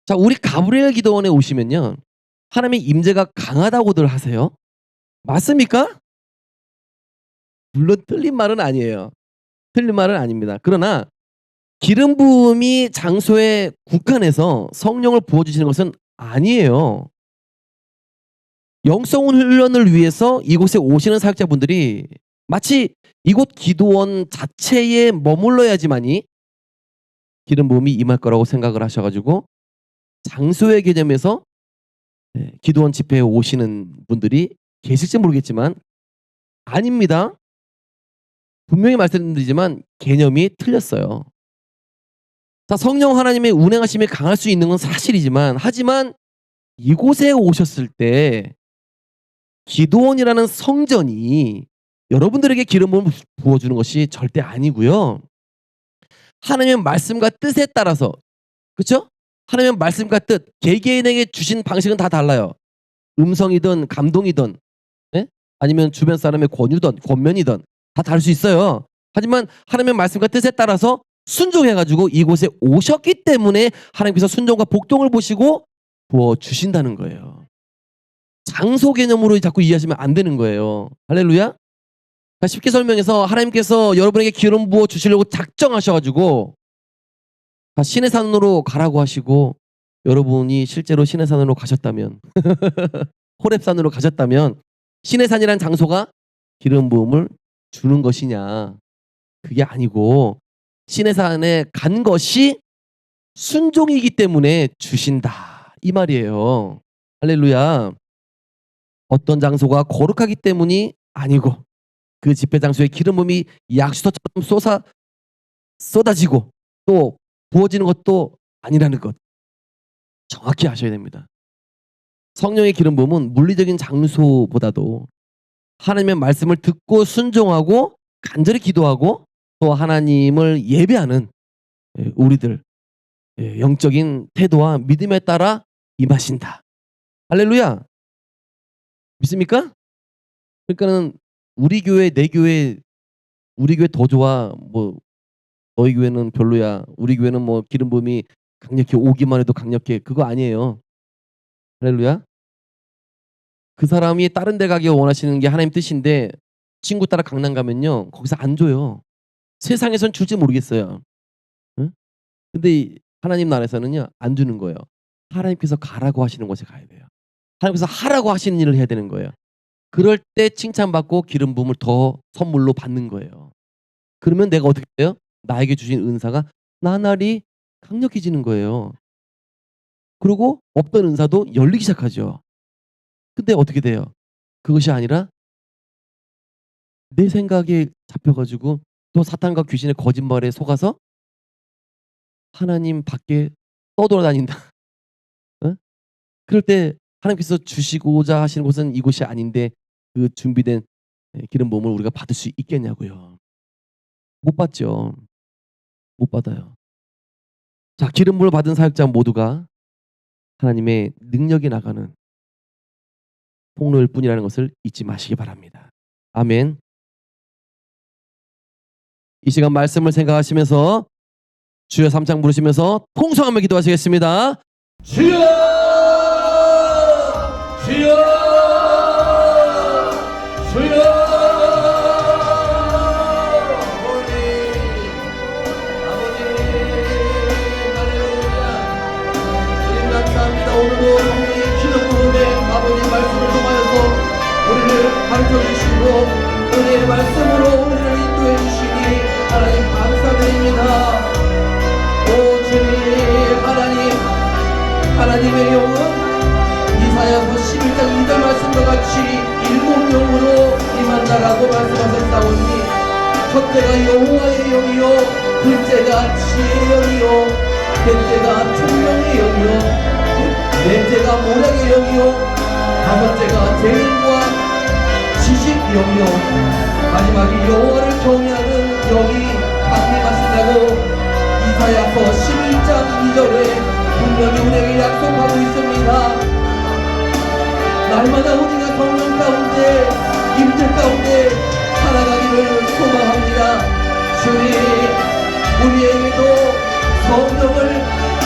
자, 우리 가브리엘 기도원에 오시면요, 하나님의 임재가 강하다고들 하세요. 맞습니까? 물론 틀린 말은 아니에요. 틀린 말은 아닙니다. 그러나 기름 부음이 장소에 국한해서 성령을 부어주시는 것은 아니에요. 영성 훈련을 위해서 이곳에 오시는 사역자분들이 마치 이곳 기도원 자체에 머물러야지만이 기름 부음이 임할 거라고 생각을 하셔가지고 장소의 개념에서 기도원 집회에 오시는 분들이 계실지 모르겠지만 아닙니다. 분명히 말씀드리지만 개념이 틀렸어요. 자, 성령 하나님의 운행하심이 강할 수 있는 건 사실이지만, 하지만 이곳에 오셨을 때 기도원이라는 성전이 여러분들에게 기름을 부어주는 것이 절대 아니고요. 하나님의 말씀과 뜻에 따라서, 그렇죠? 하나님의 말씀과 뜻, 개개인에게 주신 방식은 다 달라요. 음성이든 감동이든, 예? 아니면 주변 사람의 권유든 권면이든 다 다를 수 있어요. 하지만 하나님의 말씀과 뜻에 따라서 순종해가지고 이곳에 오셨기 때문에 하나님께서 순종과 복종을 보시고 부어주신다는 거예요. 장소 개념으로 자꾸 이해하시면 안 되는 거예요. 할렐루야. 쉽게 설명해서 하나님께서 여러분에게 기름 부어 주시려고 작정하셔가지고 시내 산으로 가라고 하시고 여러분이 실제로 시내 산으로 가셨다면 호렙산으로 가셨다면 시내 산이라는 장소가 기름 부음을 주는 것이냐, 그게 아니고 시내 산에 간 것이 순종이기 때문에 주신다 이 말이에요. 할렐루야. 어떤 장소가 거룩하기 때문이 아니고 그 집회 장소에 기름 부음이 약수터처럼 쏟아지고 또 부어지는 것도 아니라는 것 정확히 아셔야 됩니다. 성령의 기름 부음은 물리적인 장소보다도 하나님의 말씀을 듣고 순종하고 간절히 기도하고 또 하나님을 예배하는 우리들 영적인 태도와 믿음에 따라 임하신다. 할렐루야. 믿습니까? 그러니까는 우리 교회, 내 교회, 우리 교회 더 좋아, 뭐 너희 교회는 별로야, 우리 교회는 뭐 기름 부음이 강력해, 오기만 해도 강력해, 그거 아니에요. 할렐루야. 그 사람이 다른 데 가기 원하시는 게 하나님 뜻인데 친구 따라 강남 가면요 거기서 안 줘요. 세상에선 줄지 모르겠어요. 응? 근데 하나님 나라에서는요 안 주는 거예요. 하나님께서 가라고 하시는 곳에 가야 돼요. 하나님께서 하라고 하시는 일을 해야 되는 거예요. 그럴 때 칭찬받고 기름 부음을 더 선물로 받는 거예요. 그러면 내가 어떻게 돼요? 나에게 주신 은사가 나날이 강력해지는 거예요. 그리고 없던 은사도 열리기 시작하죠. 근데 어떻게 돼요? 그것이 아니라 내 생각에 잡혀가지고 또 사탄과 귀신의 거짓말에 속아서 하나님 밖에 떠돌아다닌다. 어? 그럴 때 하나님께서 주시고자 하시는 곳은 이곳이 아닌데 그 준비된 기름 부음을 우리가 받을 수 있겠냐고요. 못 받죠. 못 받아요. 자, 기름 부음을 받은 사역자 모두가 하나님의 능력이 나가는 통로일 뿐이라는 것을 잊지 마시기 바랍니다. 아멘. 이 시간 말씀을 생각하시면서 주여 3장 부르시면서 통성하며 기도하시겠습니다. 주여! 주여! 주여! 오늘도 성령의 기름 부음에 아버지 말씀을 통하여서 우리를 가르쳐 주시고 은혜의 말씀으로 우리를 인도해 주시니 하나님 감사드립니다. 오 주님 하나님의 영은 이사야서 11장 2절 말씀과 같이 일곱 영으로 임한다라고 말씀하셨사오니 첫째가 여호와의 영이요 둘째가 지혜의 영이요 셋째가 총명의 영이요 넷째가 모략의 영이요 다섯째가 재능과 지식 영이요 마지막이 여호와를 경외하는 영이 강림하신다고 이사야서 11장 2절에 분명히 우리에게 약속하고 있습니다. 날마다 우리가 성령 가운데 임재 가운데 살아가기를 소망합니다. 주님 우리에게도 성령을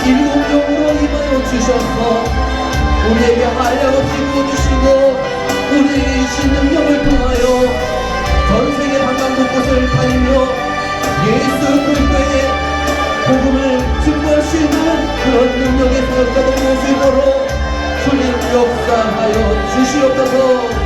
일곱 영으로 임하여 주셔서 우리에게 한량없이 부어주시고 우리에게 이신 능력을 통하여 전세계 방방 곳곳을 다니며 예수 그리스도의 복음을 증거할 수 있는 그런 능력의 사역자도 될 수 있도록 주님 역사하여 주시옵소서.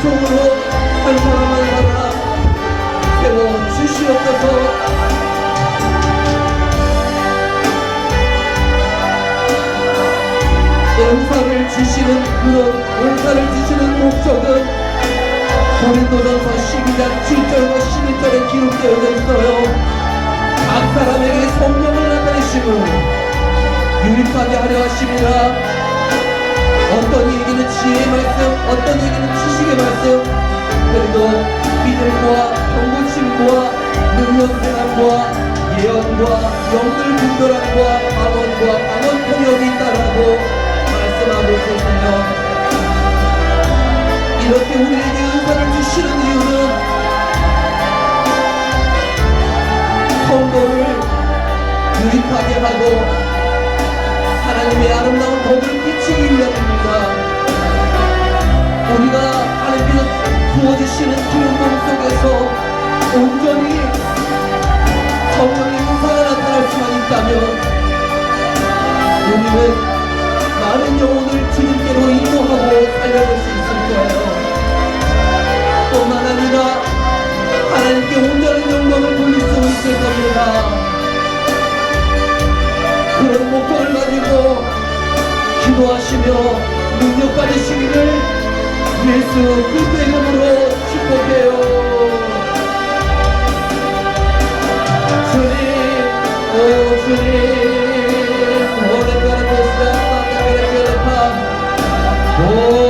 종으로 한 사람 한 사람 세워주시옵소서. 은사를 주시는 그런 은사를 주시는 목적은 고린도전서 12장 7절과 11절에 기록되어 있어요. 각 사람에게 성령을 나타내심을 유익하게 하려 하심이라. 어떤 이에게는 지혜의 말씀, 어떤 이에게는 지식의 말씀, 그리고 믿음과 경고심과 능력 행함과 예언과 영들 분별함과 방언과 방언 통역이 있다라고 말씀하고 있으며, 이렇게 우리에게 은사를 주시는 이유는 성도를 유익하게 하고 하나님의 아름다운 복을 끼치기 위함입니다. 우리가 하나님께서 부어주시는 기운동 속에서 온전히 성령의 은사가 나타날 수만 있다면 우리는 많은 영혼을 주님께로 인도하고 살려낼 수 있을 거예요. 뿐만 아니라 하나님께 온전한 영광을 돌릴 수 있을 겁니다. 그런 목적을 가지고 기도하시며 능력 받으시기를 예수 그리스도의 이름으로 축복해요. 주님, 오 주님, 오랜만에 보시다 오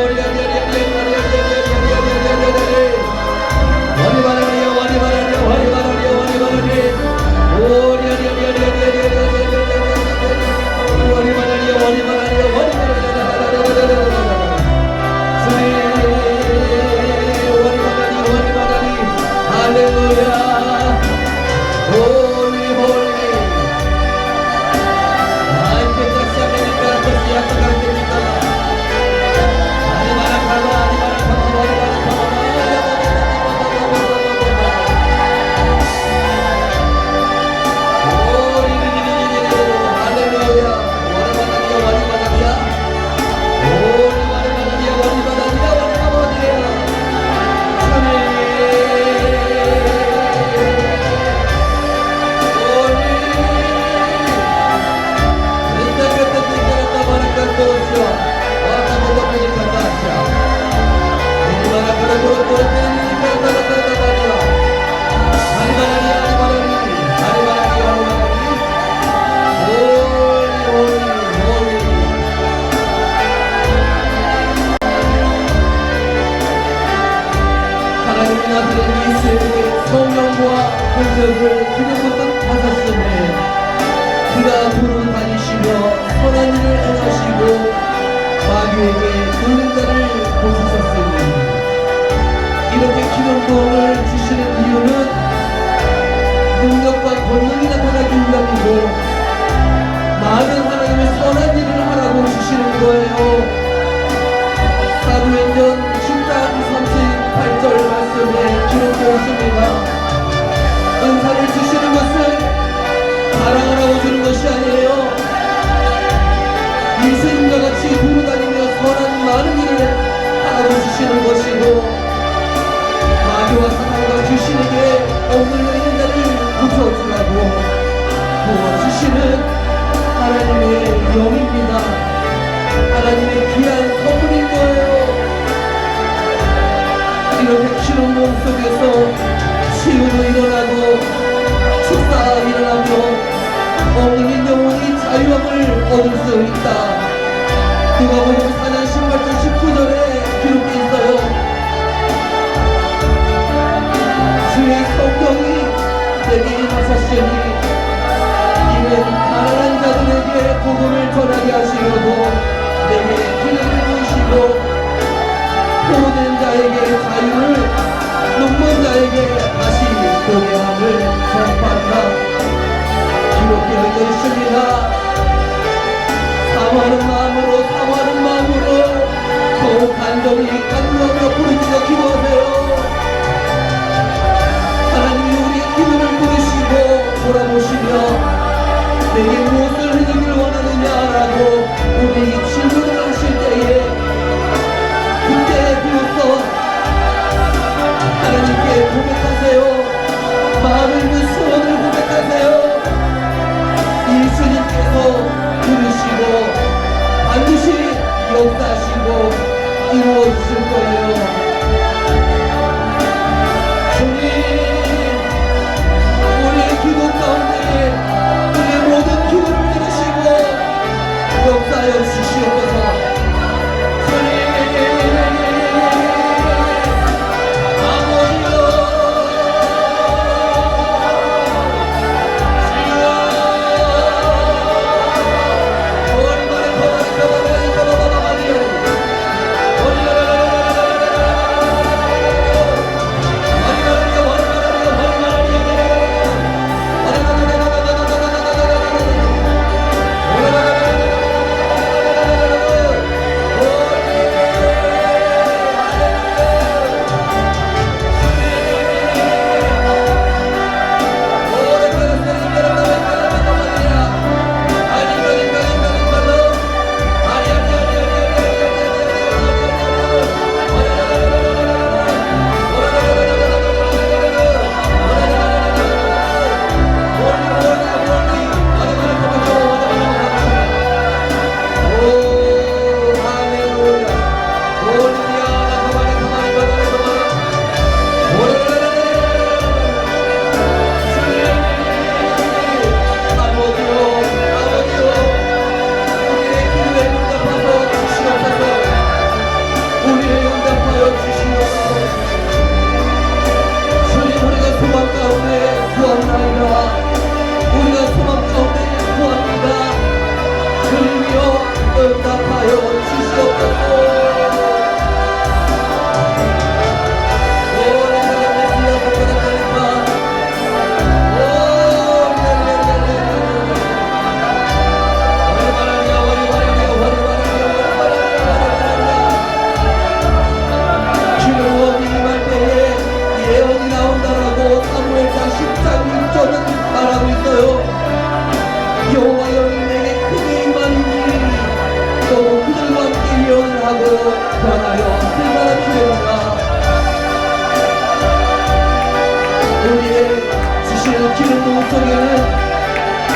이루어 주실 거예요. 주님, 우리의 기도 가운데 우리의 모든 기도를 들으시고 역사하여 주시옵소서.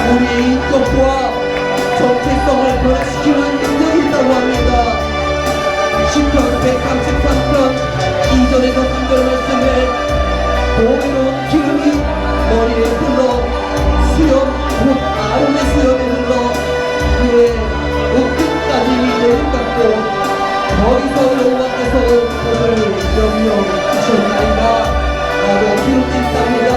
우리의 인격과 정체성을 변화시키는 능력이 있다고 합니다. 시편 133편 2절에서 3절 말씀에 보배로운 기름이 머리에 흘러 수염 곧 아론의 수염에 흘러 그의 옷끝까지 내려갔고 거기서 여호와께서 그를 명령하셨나이다 라고 기록되어 있습니다.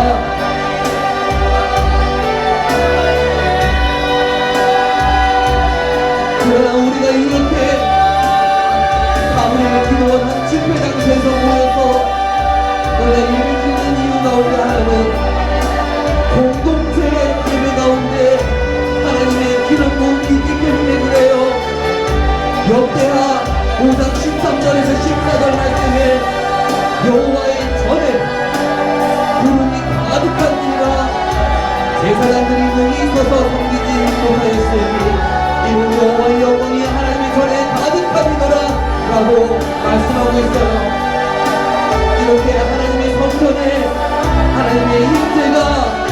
그러나 우리가 이렇게 가문의 기도원 집회 장소에서 모여서 오늘 예배 드리는 이유 가운데 하나는 공동체 예배 가운데 하나님의 기름도 있기 때문에 그래요. 역대하 5장 13절에서 14절 말씀에 여호와의 전에 구름이 가득한 이라 제사장들이 눈이 있어서 섬기지 못하였으니 이는 여호와의 영광이 하나님의 전에 가득함이더라 라고 말씀하고 있어요. 이렇게 하나님의 성전에 하나님의 임재가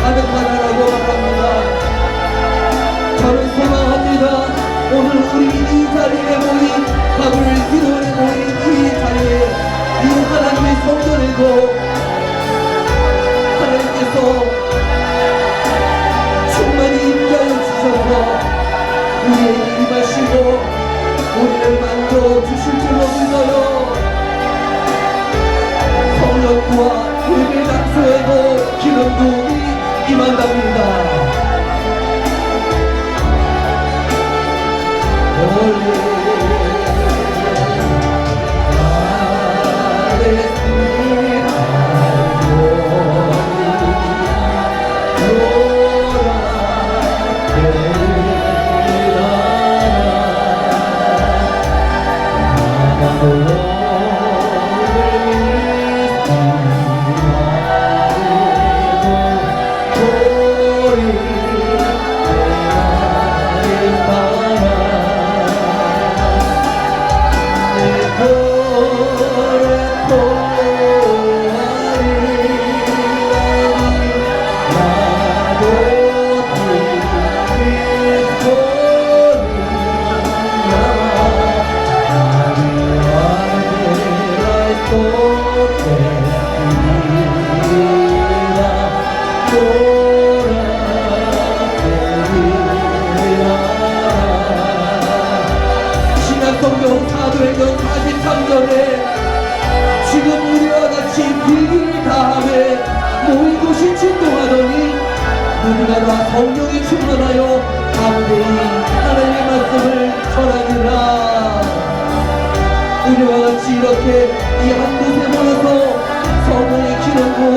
가득하다라고 말합니다. 저는 소망합니다. 오늘 우리 이 자리에 모인 가문을 기도원에 모인 이 자리에 이 하나님의 성전에도 하나님께서 충만히 임재하여 주셔서 우리에게 임하시고 우리를 만져주실 줄로 믿어요. 성령과 예배 장소에도 기름 부음이 임한답니다. 23절에 지금 우리와 같이 빌기를 다하며 모인 곳이 진동하더니 누구나 다 성령이 충만하여 담대히 하나님의 말씀을 전하니라. 우리와 같이 이렇게 이 한 곳에 모여서 성령의 기름부음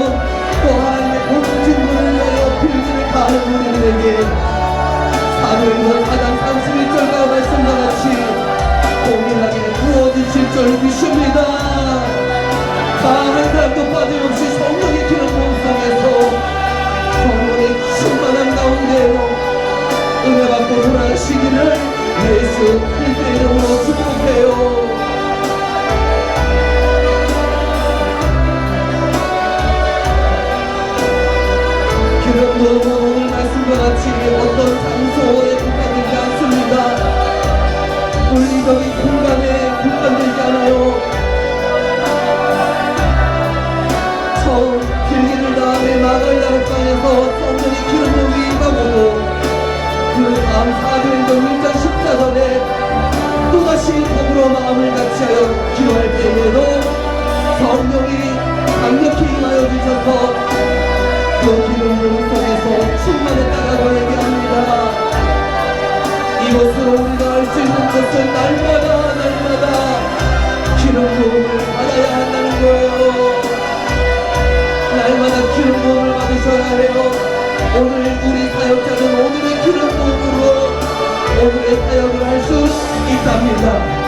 또 하나님의 복음 증거를 위하여 빌기를 다하는 우리들에게 사도행전 4장 31절과 말씀과 같이 동일하게 부어주실 줄 믿습니다. 한 사람도 빠짐없이 성령의 기름 부음 속에서 성령의 충만한 가운데로 은혜 받고 돌아가시기를 예수 그리스도의 이름으로 축복해요. 기름 부음은 오늘 말씀과 같이 어떤 장소에 국한되지 않습니다. 물리적인 공간에 국한되지 않아요. 처음 길기를 다음에 마갈다락 방에서 성령의 기름 부음이 임하고도 그 다음 사도행전 1장 14절에 또다시 더불어 마음을 같이하여 기도할 때에도 성령이 강력히 임하여 주셔서 그 기름 부음 속에서 충만했다라고 얘기합니다. 이것으로 우리가 알 수 있는 것은 날마다 기름 부음을 받아야 한다는 거예요. 날마다 기름 부음을 받으셔야 해요. 오늘 우리 사역자는 오늘의 기름 부음으로 오늘의 사역을 할 수 있답니다.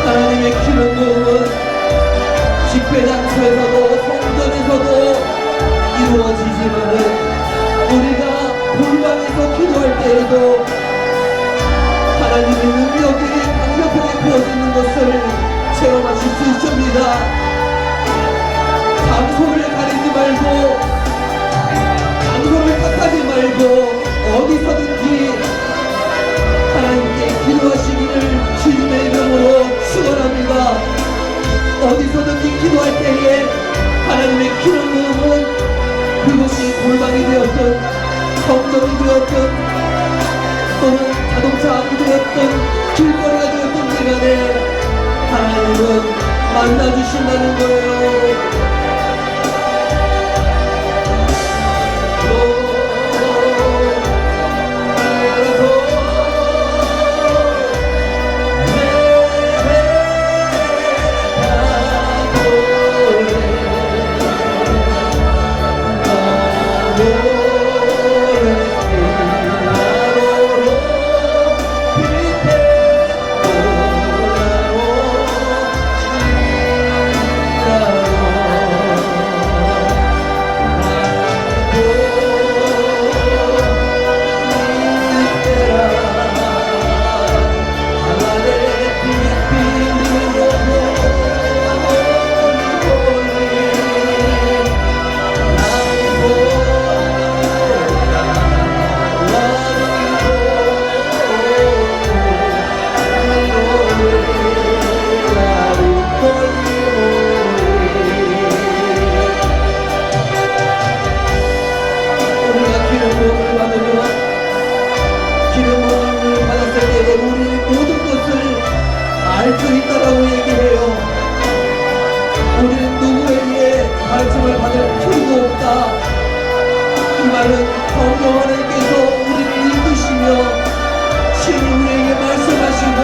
하나님의 기름 부음은 집회장소에서도 성전에서도 이루어지지만은 우리가 골방에서 기도할 때에도 하나님의 능력이 강력하게 부어지는 것을 체험하실 수 있습니다. 장소를 가리지 말고 장소를 탓하지 말고 어디서든지 하나님께 기도하시기를 주님의 이름으로 축원합니다. 어디서든지 기도할 때에 하나님의 기름 부음은 그것이 골방이 되었든 성전이 되었든 또는 자동차 안이 되었든 길거리가 되었든 간에 하나님은 만나주신다는 거예요. 할 수 있다라고 얘기해요. 우리는 누구에게 가르침을 받을 필요도 없다. 이 말은 성령 하나님께서 우리를 이끄시며 친히 우리에게 말씀하시고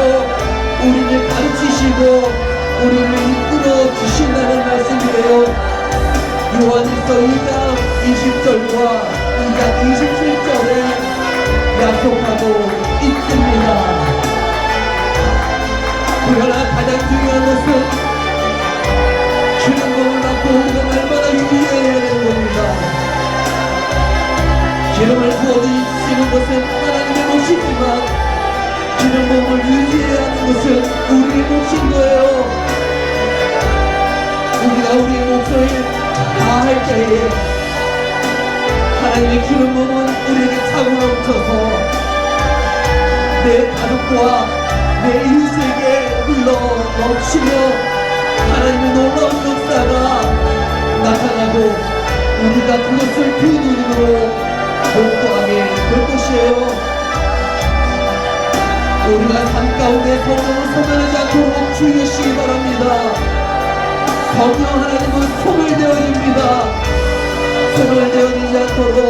우리를 가르치시고 우리를 이끌어 주신다는 말씀이에요. 요한일서 2장 20절과 2장 27절에 약속하고 있습니다. 그러나 가장 중요한 것은 기름부음을 받고 우리가 날마다 유의해야 되는 겁니다. 기름을 부어주시는 것은 하나님의 몫이지만 기름부음을 유지해야 하는 것은 우리의 몫인 거예요. 우리가 우리의 목소리 다할 때에 하나님의 기름부음은 우리에게 차고 넘쳐서 내 가족과 내 이웃에게 흘러 넘치며 하나님의 놀라운 역사가 나타나고 우리가 그것을 두 눈으로 목도하게 될 것이에요. 우리가 삶 가운데 성령을 소멸하지 않도록 주의하시기 바랍니다. 성령 하나님은 소멸되어집니다. 소멸되어지지 않도록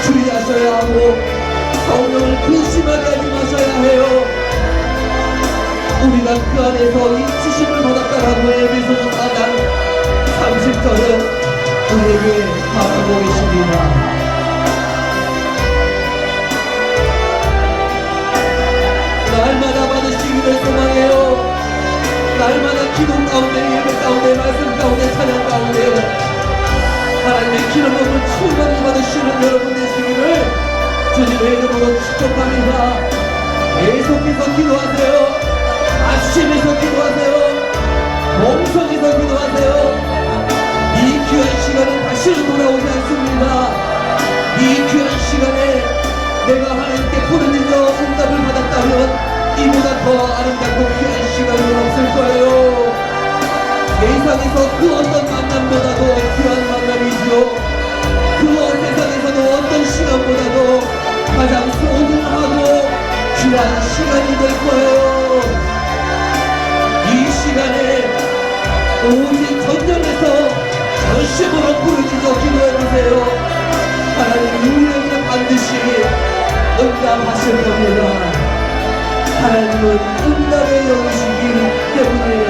주의하셔야 하고 성령을 근심하게 하지 마셔야 해요. 우리가 그 안에서 인치심을 받았다라고 에베소서 4장 30절은 우리에게 말하고 계십니다. 날마다 받으시기를 소망해요. 날마다 기도 가운데 예배 가운데 말씀 가운데 찬양 가운데 하나님의 기름부음을 충만히 받으시는 여러분 되시기를 주님의 이름으로 축복합니다. 계속해서 기도하세요. 아침에서 기도하세요. 몸성에서 기도하세요. 이 귀한 시간은 다시는 돌아오지 않습니다. 이 귀한 시간에 내가 하나님께 부르짖어 응답을 받았다면 이보다 더 아름답고 귀한 시간은 없을 거예요. 세상에서 그 어떤 만남보다도 귀한 만남이지요. 그 세상에서도 어떤 시간보다도 가장 소중하고 귀한 시간이 될 거예요. 이 시간에 오직 전념해서 전심으로 부르짖어 기도해보세요. 하나님 우리에게 반드시 응답하실 겁니다. 하나님은 응답의 영이시기 때문에요.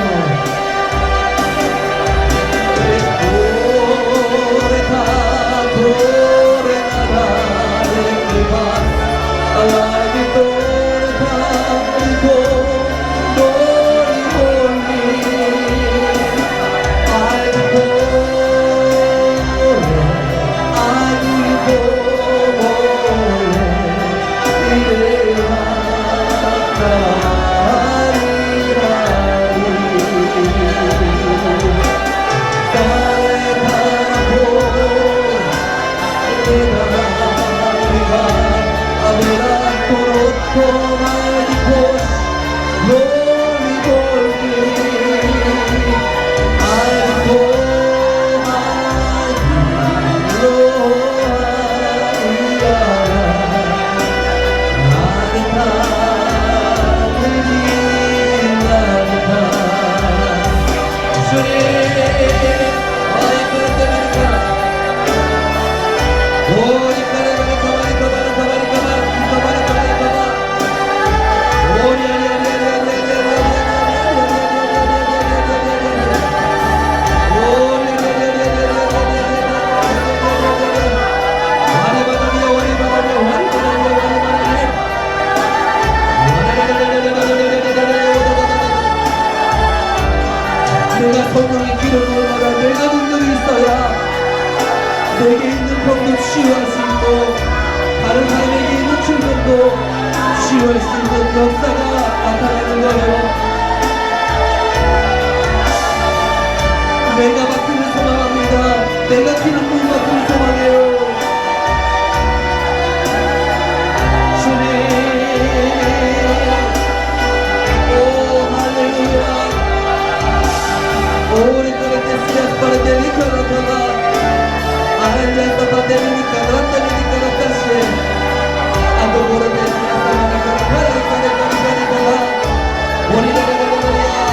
내가 성령의 기름을 받아 내가 능력이 있어야 내게 있는 병도 치유할 수 있고 다른 사람에게 있는 질병도 치유할 수 있는 역사가 나타나는 거예요. 내가 받기를 소망합니다. 내가 기름 부음 받기를 소망해요. 주님, 오 할렐루야. 오리 코레테스야 파레데리카라타나 아란자타 파데리카라타니카라타시 아도 코레테스야 파레데리카라타니카라타시 오리레레레레레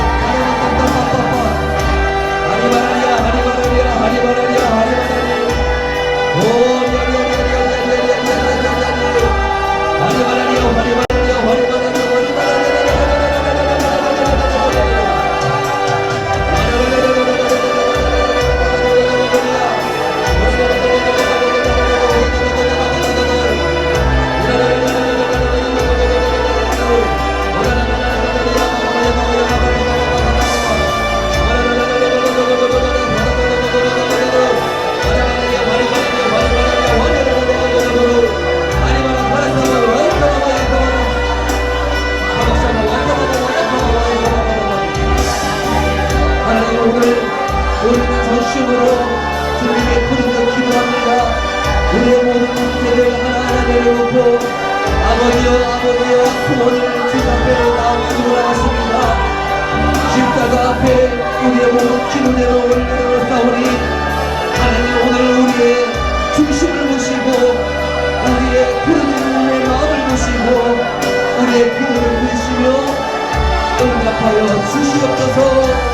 아버지의 소원을 주 앞에 나아가지고 나갔습니다. 십자가 앞에 우리의 몸은 기도대로 올려놓을 싸우니 하나님 오늘 우리의 중심을 보시고 우리의 부르짖는 마음을 보시고 우리의 기도를 들으시며 응답하여 주시옵소서.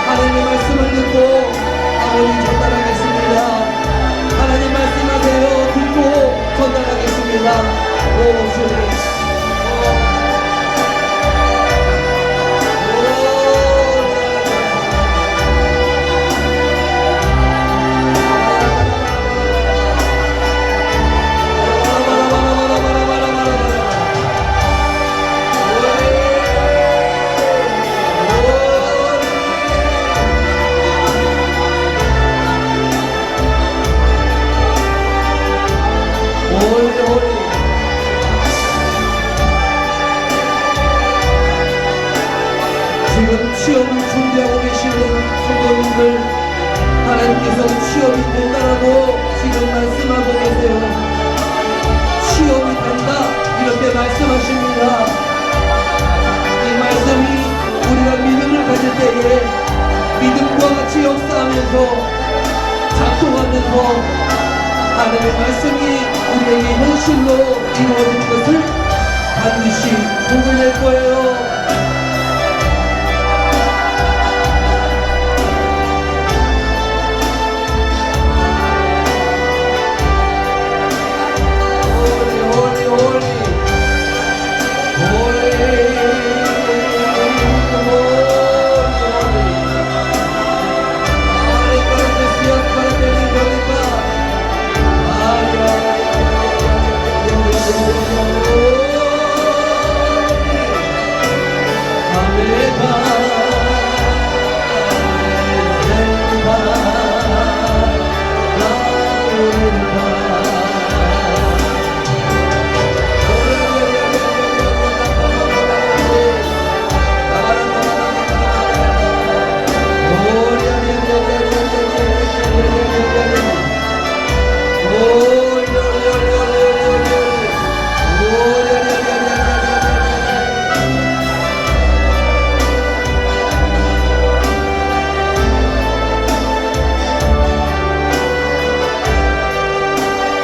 하나님의 말씀을 듣고 아버지 전달하겠습니다. 하나님 말씀하세요. 듣고 전달하겠습니다. 오 주님. 지금 시험을 준비하고 계시는 성도님들 하나님께서 시험이 된다라고 지금 말씀하고 계세요. 시험이 된다 이렇게 말씀하십니다. 이 말씀이 우리가 믿음을 가질 때에 믿음과 같이 역사하면서 작동하면서 하나님의 말씀이 우리에게 현실로 이루어질 것을 반드시 보게 될 거예요.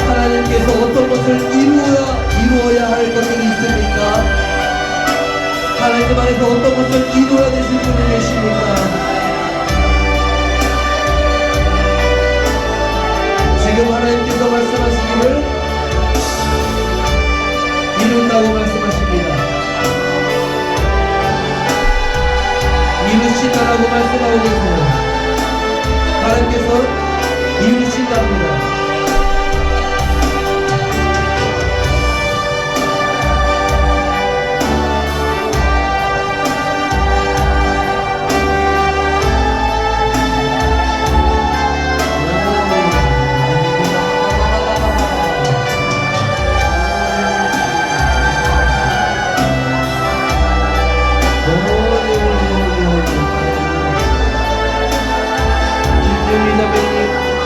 하나님께서 어떤 것을 이루어야 할 것들이 있습니까? 하나님 안에서 어떤 것을 이루어야 되실 분이 계십니까? 지금 하나님께서 말씀하시기를 이룬다고 말씀하십니다. 이루신다라고 말씀하고 계세요. 하나님께서 이루신답니다.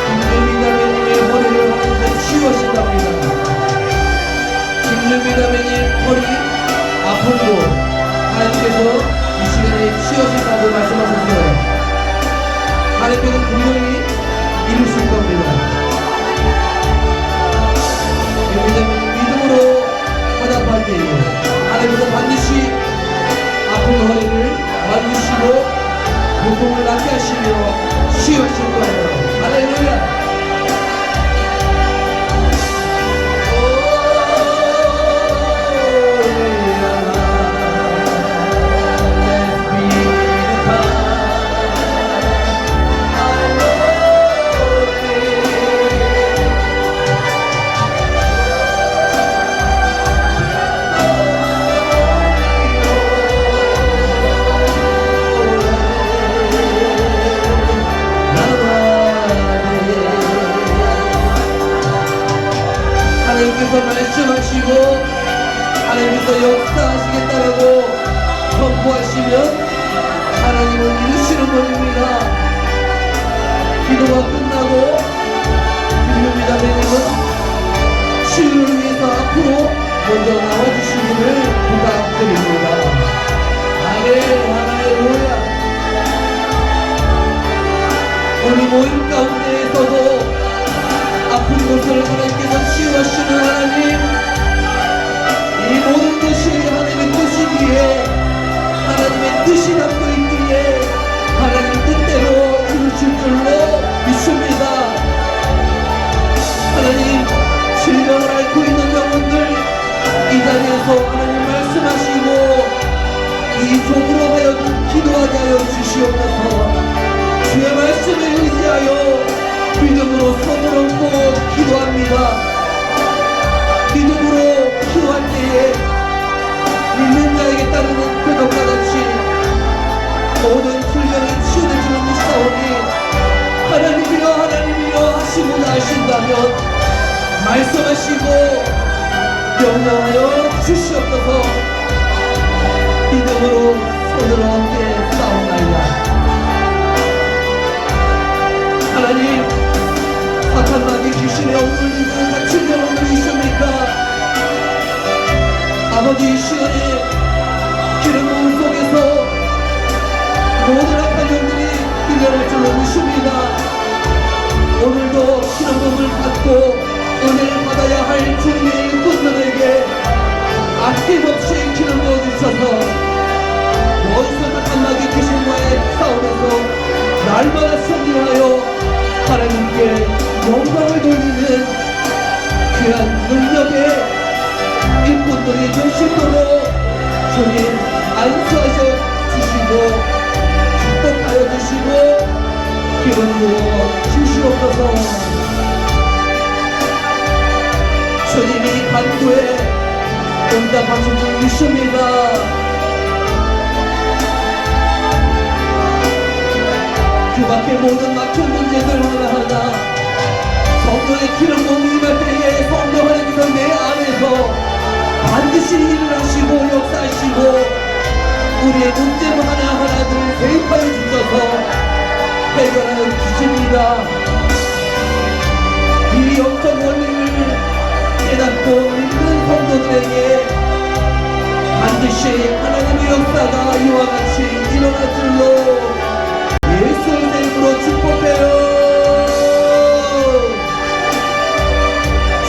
김유미자매님의 허리를 하나님께서 치유하신답니다. 김유미자매님 허리 아픔도 하나님께서 이 시간에 치유하신다고 말씀하셨어요. 하나님께서 분명히 이루실 겁니다. 함께 하시며 치유하실 거예요. 할렐루야. 하나님께서 말씀하시고 하나님께서 역사하시겠다라고 선포하시면 하나님은 이루시는 분입니다. 기도가 끝나고 김용미자매님은 치유를 위해서 앞으로 먼저 나와주시기를 부탁드립니다. 할렐루야. 오늘 모임 가운데에서도 아픈 곳을 하나님께서 치유하시는 하나님, 이 모든 것이 하나님의 뜻이기에 하나님의 뜻이 담겨 있기에 하나님 뜻대로 이루실 줄로 믿습니다. 하나님, 질병을 앓고 있는 영혼들 이 자리에서 하나님 말씀하시고 이 종으로 하여금 기도하게 하여 주시옵소서. 주의 말씀에 의지하여 믿음으로 손을 얹고 기도합니다. 믿음으로 기도할 때에 믿는 자에게 따르는 표적과 같이 모든 질병이 치유될 줄 믿사오니 하나님이여 하나님이여 하시고자 하신다면 말씀하시고 명령하여 주시옵소서. 믿음으로 손을 얹게 싸움나이다. 하나님, 사탄마귀 귀신의 억눌리고 갇힌 영혼들이 있습니까? 아버지, 이 시간에 기름 부음 속에서 모든 악한 영들이 밀려날 줄로 믿습니다. 오늘도 기름 부음을 받고 은혜를 받아야 할 주님의 일꾼들에게 아낌없이 기름 부어주셔서 모든 사탄마귀 귀신과의 싸움에서 날마다 승리하여 하나님께 영광을 돌리는 귀한 능력의 일꾼들이 될 수 있도록 주님 안수하셔 주시고 축복하여 주시고 기름 부어 주시옵소서. 주님이 간구에 응답하신 줄 믿습니다. 그 밖에 모든 막힌 문제들 하나하나 성령의 기름 부음이 임할 때에 성령 하나님께서 내 안에서 반드시 일을 하시고 역사하시고 우리의 문제도 하나하나를 대입하여 주셔서 해결하여 주십니다. 이 영적 원리를 깨닫고 믿는 성도들에게 반드시 하나님의 역사가 이와 같이 일어날 줄로 예수의 이름으로 축복해요.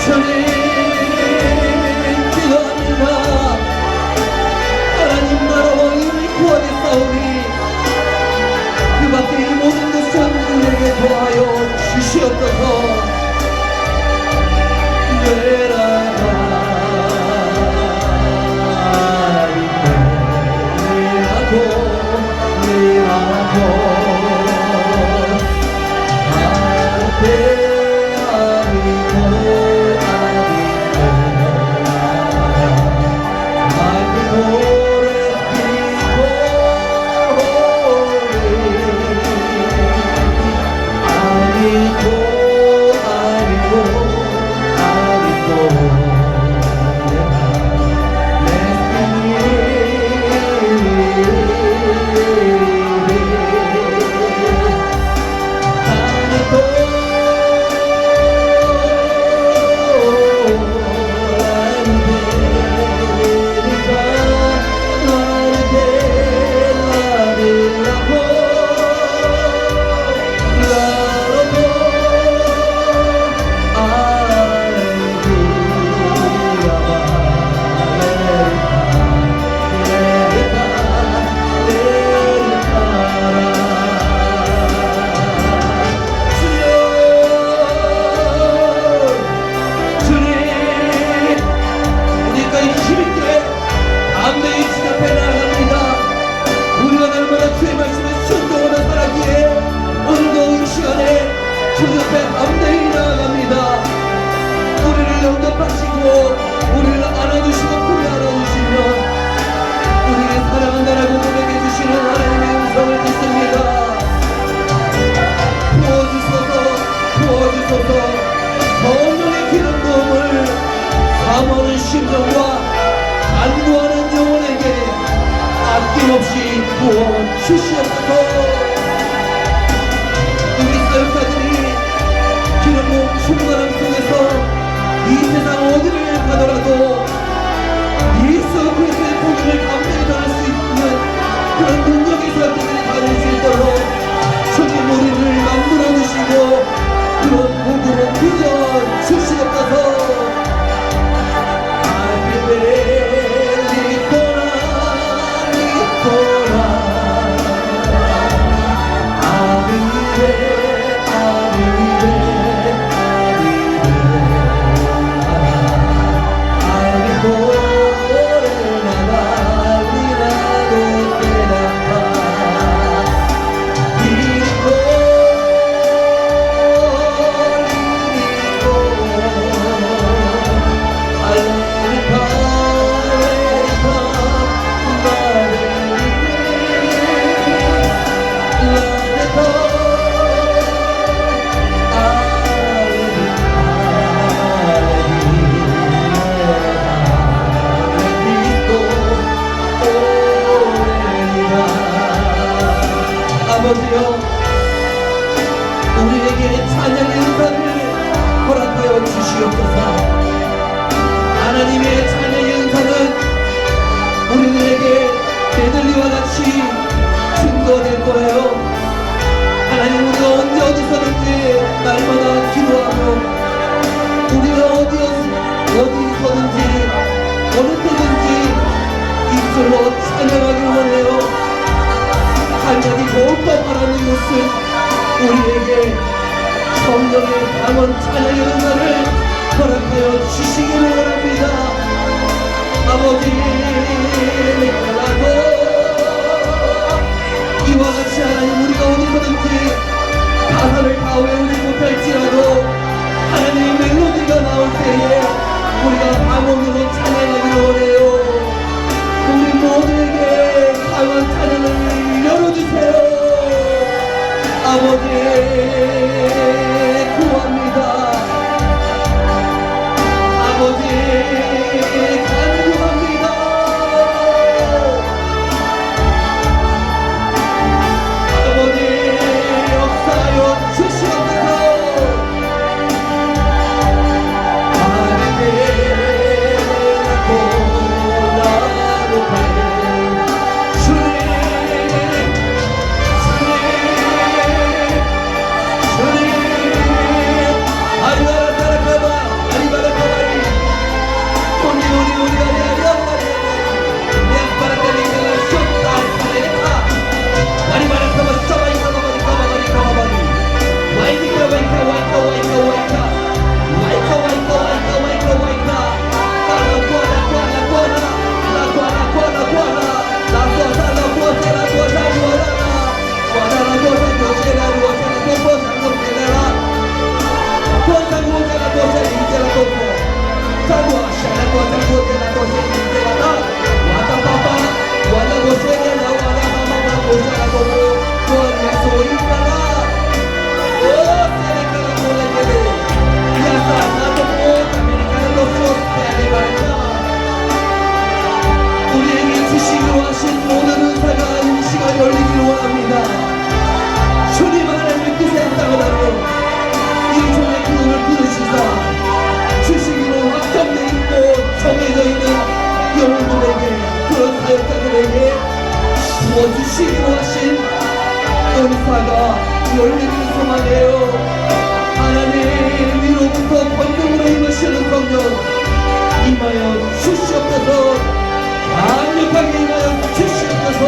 주님 기도합니다. 하나님 나라와 의를 구하겠사오니 그 밖에 이 모든 것은 우리에게 더하여 주시옵소서. 심령과 안구하는 영혼에게 아낌없이 부어 주시옵소서. 우리 사역자들이 기름부음 충만함 속에서 이 세상 어디를 가더라도 예수 그리스도의 복음을 감당히 전할 수 있는 그런 능력의 사역자들이 다닐 수 있도록 주님 우리를 만들어 주시고 그런 복음을 부여 주시옵소서. 아버지여, 우리에게 찬양의 은사를 허락하여 주시옵소서. 하나님의 찬양의 은사는 우리들에게 메들리와 같이 증거될 거예요. 하나님, 우리가 언제 어디서든지 날마다 기도하며 우리가 어디서든지 어느 때든지 입술로 찬양하기를 원해요. 찬양이 더욱더 바라는 것은 우리에게 성령의 강원 찬양의 은사를 허락하여 주시기를 원합니다. 아버지, 그러나도 이와 같이 하나님, 우리가 어디서든지 가사를 다 외우지 못할지라도 하나님의 멜로디가 나올 때에 우리가 방언으로 찬양하기를 원해요. 우리 모두에게 강한 찬양을 열어주세요. 아버지, 구합니다. 아버지, 간구합니다. 아버지, 역사하여 주시옵소서. 우리에게 주시기로 하신 모든 은사가 이 시간 열리기를 원합니다. 주님 하나님의 뜻에 따르다면 이 종의 기도를 들으시사 주시기로 확정되어 있고 정해져 있는 영혼들에게, 그런 사역자들에게 부어주시기로 하신 은사가 열리기를 소망해요. 하나님 위로부터 권능으로 임하시는 성령 임하여 주시옵소서. 강력하게 임하여 주시옵소서.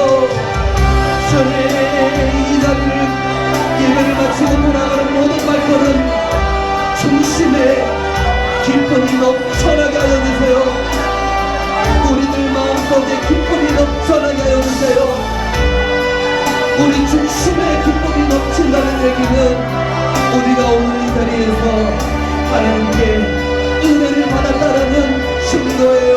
주님, 이 자리를 예배를 마치고 돌아가는 모든 발걸음 중심에 기쁨이 넘쳐나게 하여 주세요. 우리들 마음속에 기쁨이 넘쳐나게 하여 주세요. 우리 중심에 기쁨이 넘친다는 얘기는 우리가 오늘 이 자리에서 하나님께 은혜를 받았다라는 증거예요.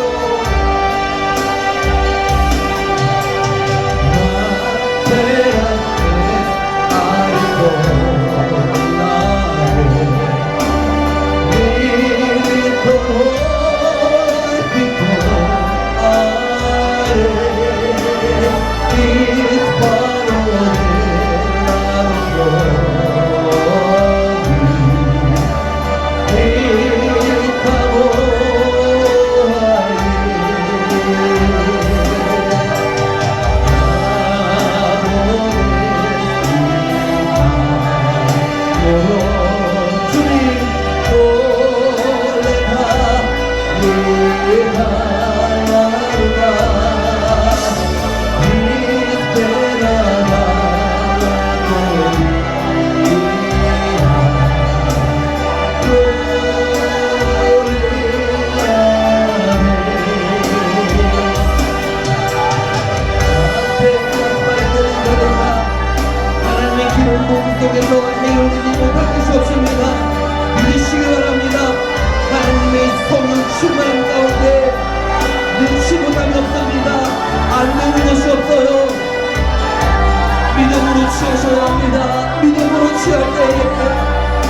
취하셔야 합니다. 믿음으로 취할 때에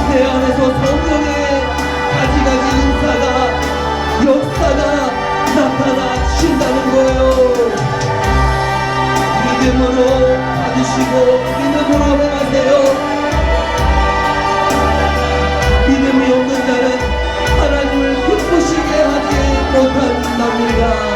내 안에서 성령의 가지가지 은사가 역사가 나타나신다는 거예요. 믿음으로 받으시고 믿음으로 행하세요. 믿음이 없는 자는 하나님을 기쁘시게 하지 못한답니다.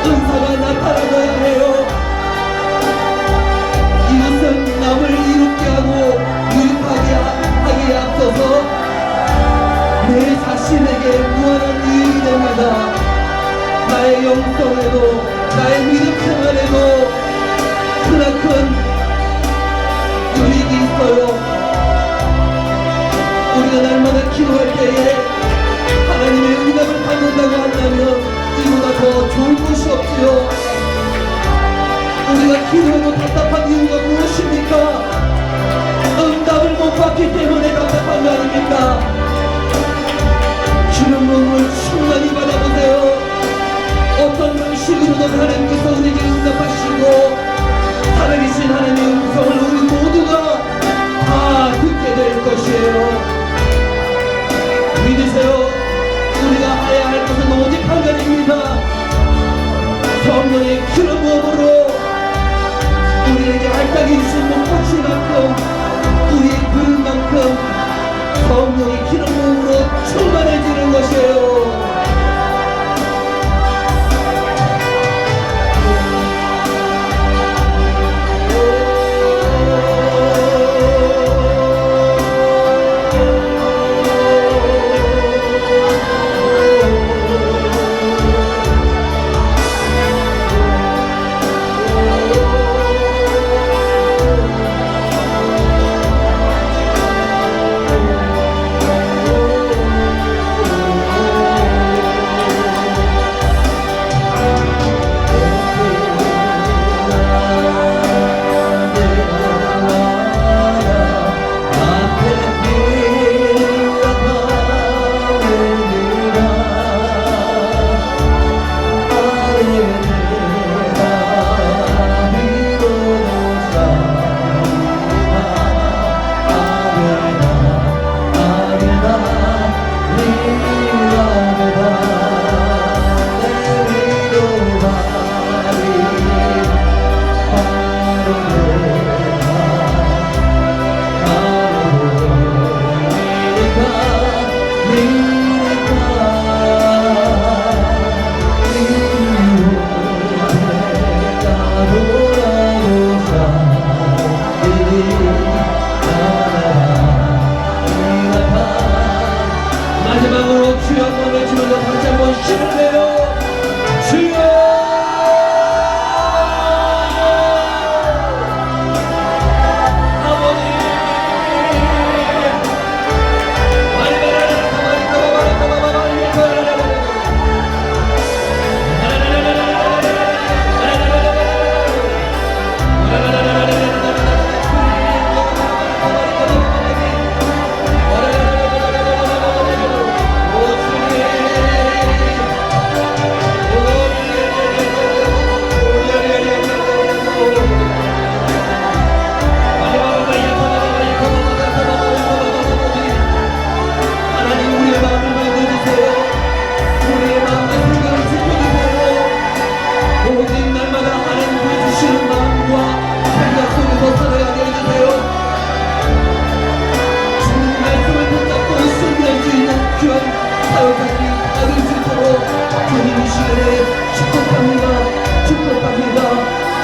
은사가 나타나야 해요. 이것은 남을 이롭게 하고 유익하게 하기에 앞서서 내 자신에게 무한한 유익이 됩니다. 나의 영성에도 나의 믿음 생활에도 크나큰 유익이 있어요. 우리가 날마다 기도할 때에 하나님의 응답을 받는다고 한다면 이보다 더 좋은 것이 없지요. 우리가 기도해도 답답한 이유가 무엇입니까? 응답을 못 받기 때문에 답답한 거 아닙니까? 주는 몸을 충만히 받아보세요. 어떤 방식으로든 하나님께서 우리에게 응답하시고 살아계신 하나님의 음성을 우리 모두가 다 듣게 될 것이에요. 믿으세요. 우리가 해야 할 것은 오직 한 가지입니다. 성령의 기름 부음으로 우리에게 알딱이 주신 목포치만큼 우리의 그릇만큼 성령의 기름 부음으로 충만해지는 것이에요.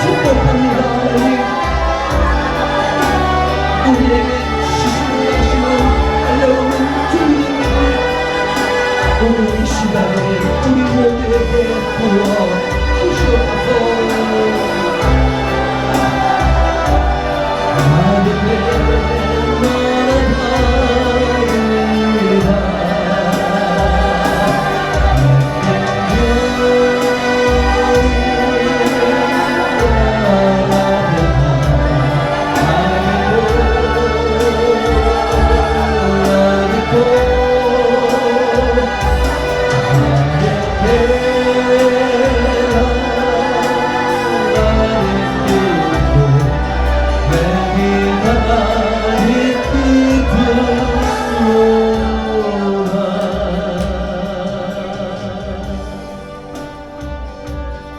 축복합니다. 하나님, 우리에게 시신을 하시는 달려오는 주님을 오늘 이 시간에 우리 모두에게 부어 주시옵소서.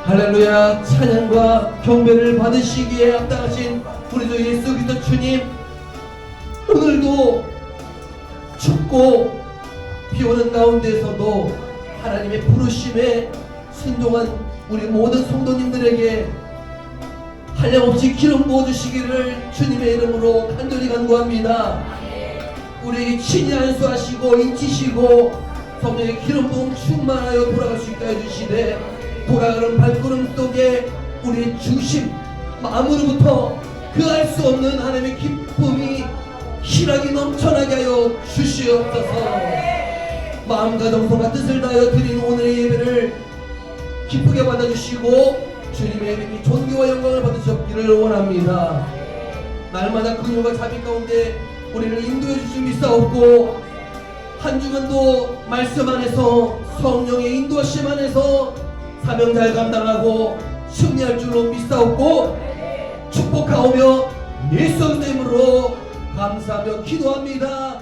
할렐루야. 찬양과 경배를 받으시기에 합당하신 우리 주 예수 그리스도 주님, 오늘도 춥고 비오는 가운데서도 하나님의 부르심에 순종한 우리 모든 성도님들에게 한량없이 기름 부어주시기를 주님의 이름으로 간절히 간구합니다. 우리에게 친히 안수하시고 인치시고 성령의 기름 부음 충만하여 돌아갈 수 있게 해주시되, 돌아가는 발걸음 속에 우리의 중심 마음으로부터 그 알 수 없는 하나님의 기쁨이 희락이 넘쳐나게 하여 주시옵소서. 마음과 정성과 뜻을 다하여 드리는 오늘의 예배를 기쁘게 받아주시고 주님의 이름이 존귀와 영광을 받으셨기를 원합니다. 날마다 근육과 자비 가운데 우리를 인도해 주실 믿사옵고, 한 주간도 말씀 안에서 성령의 인도하심 안에서 사명 잘 감당하고 승리할 줄로 믿사옵고 축복하오며 예수 이름으로 감사하며 기도합니다.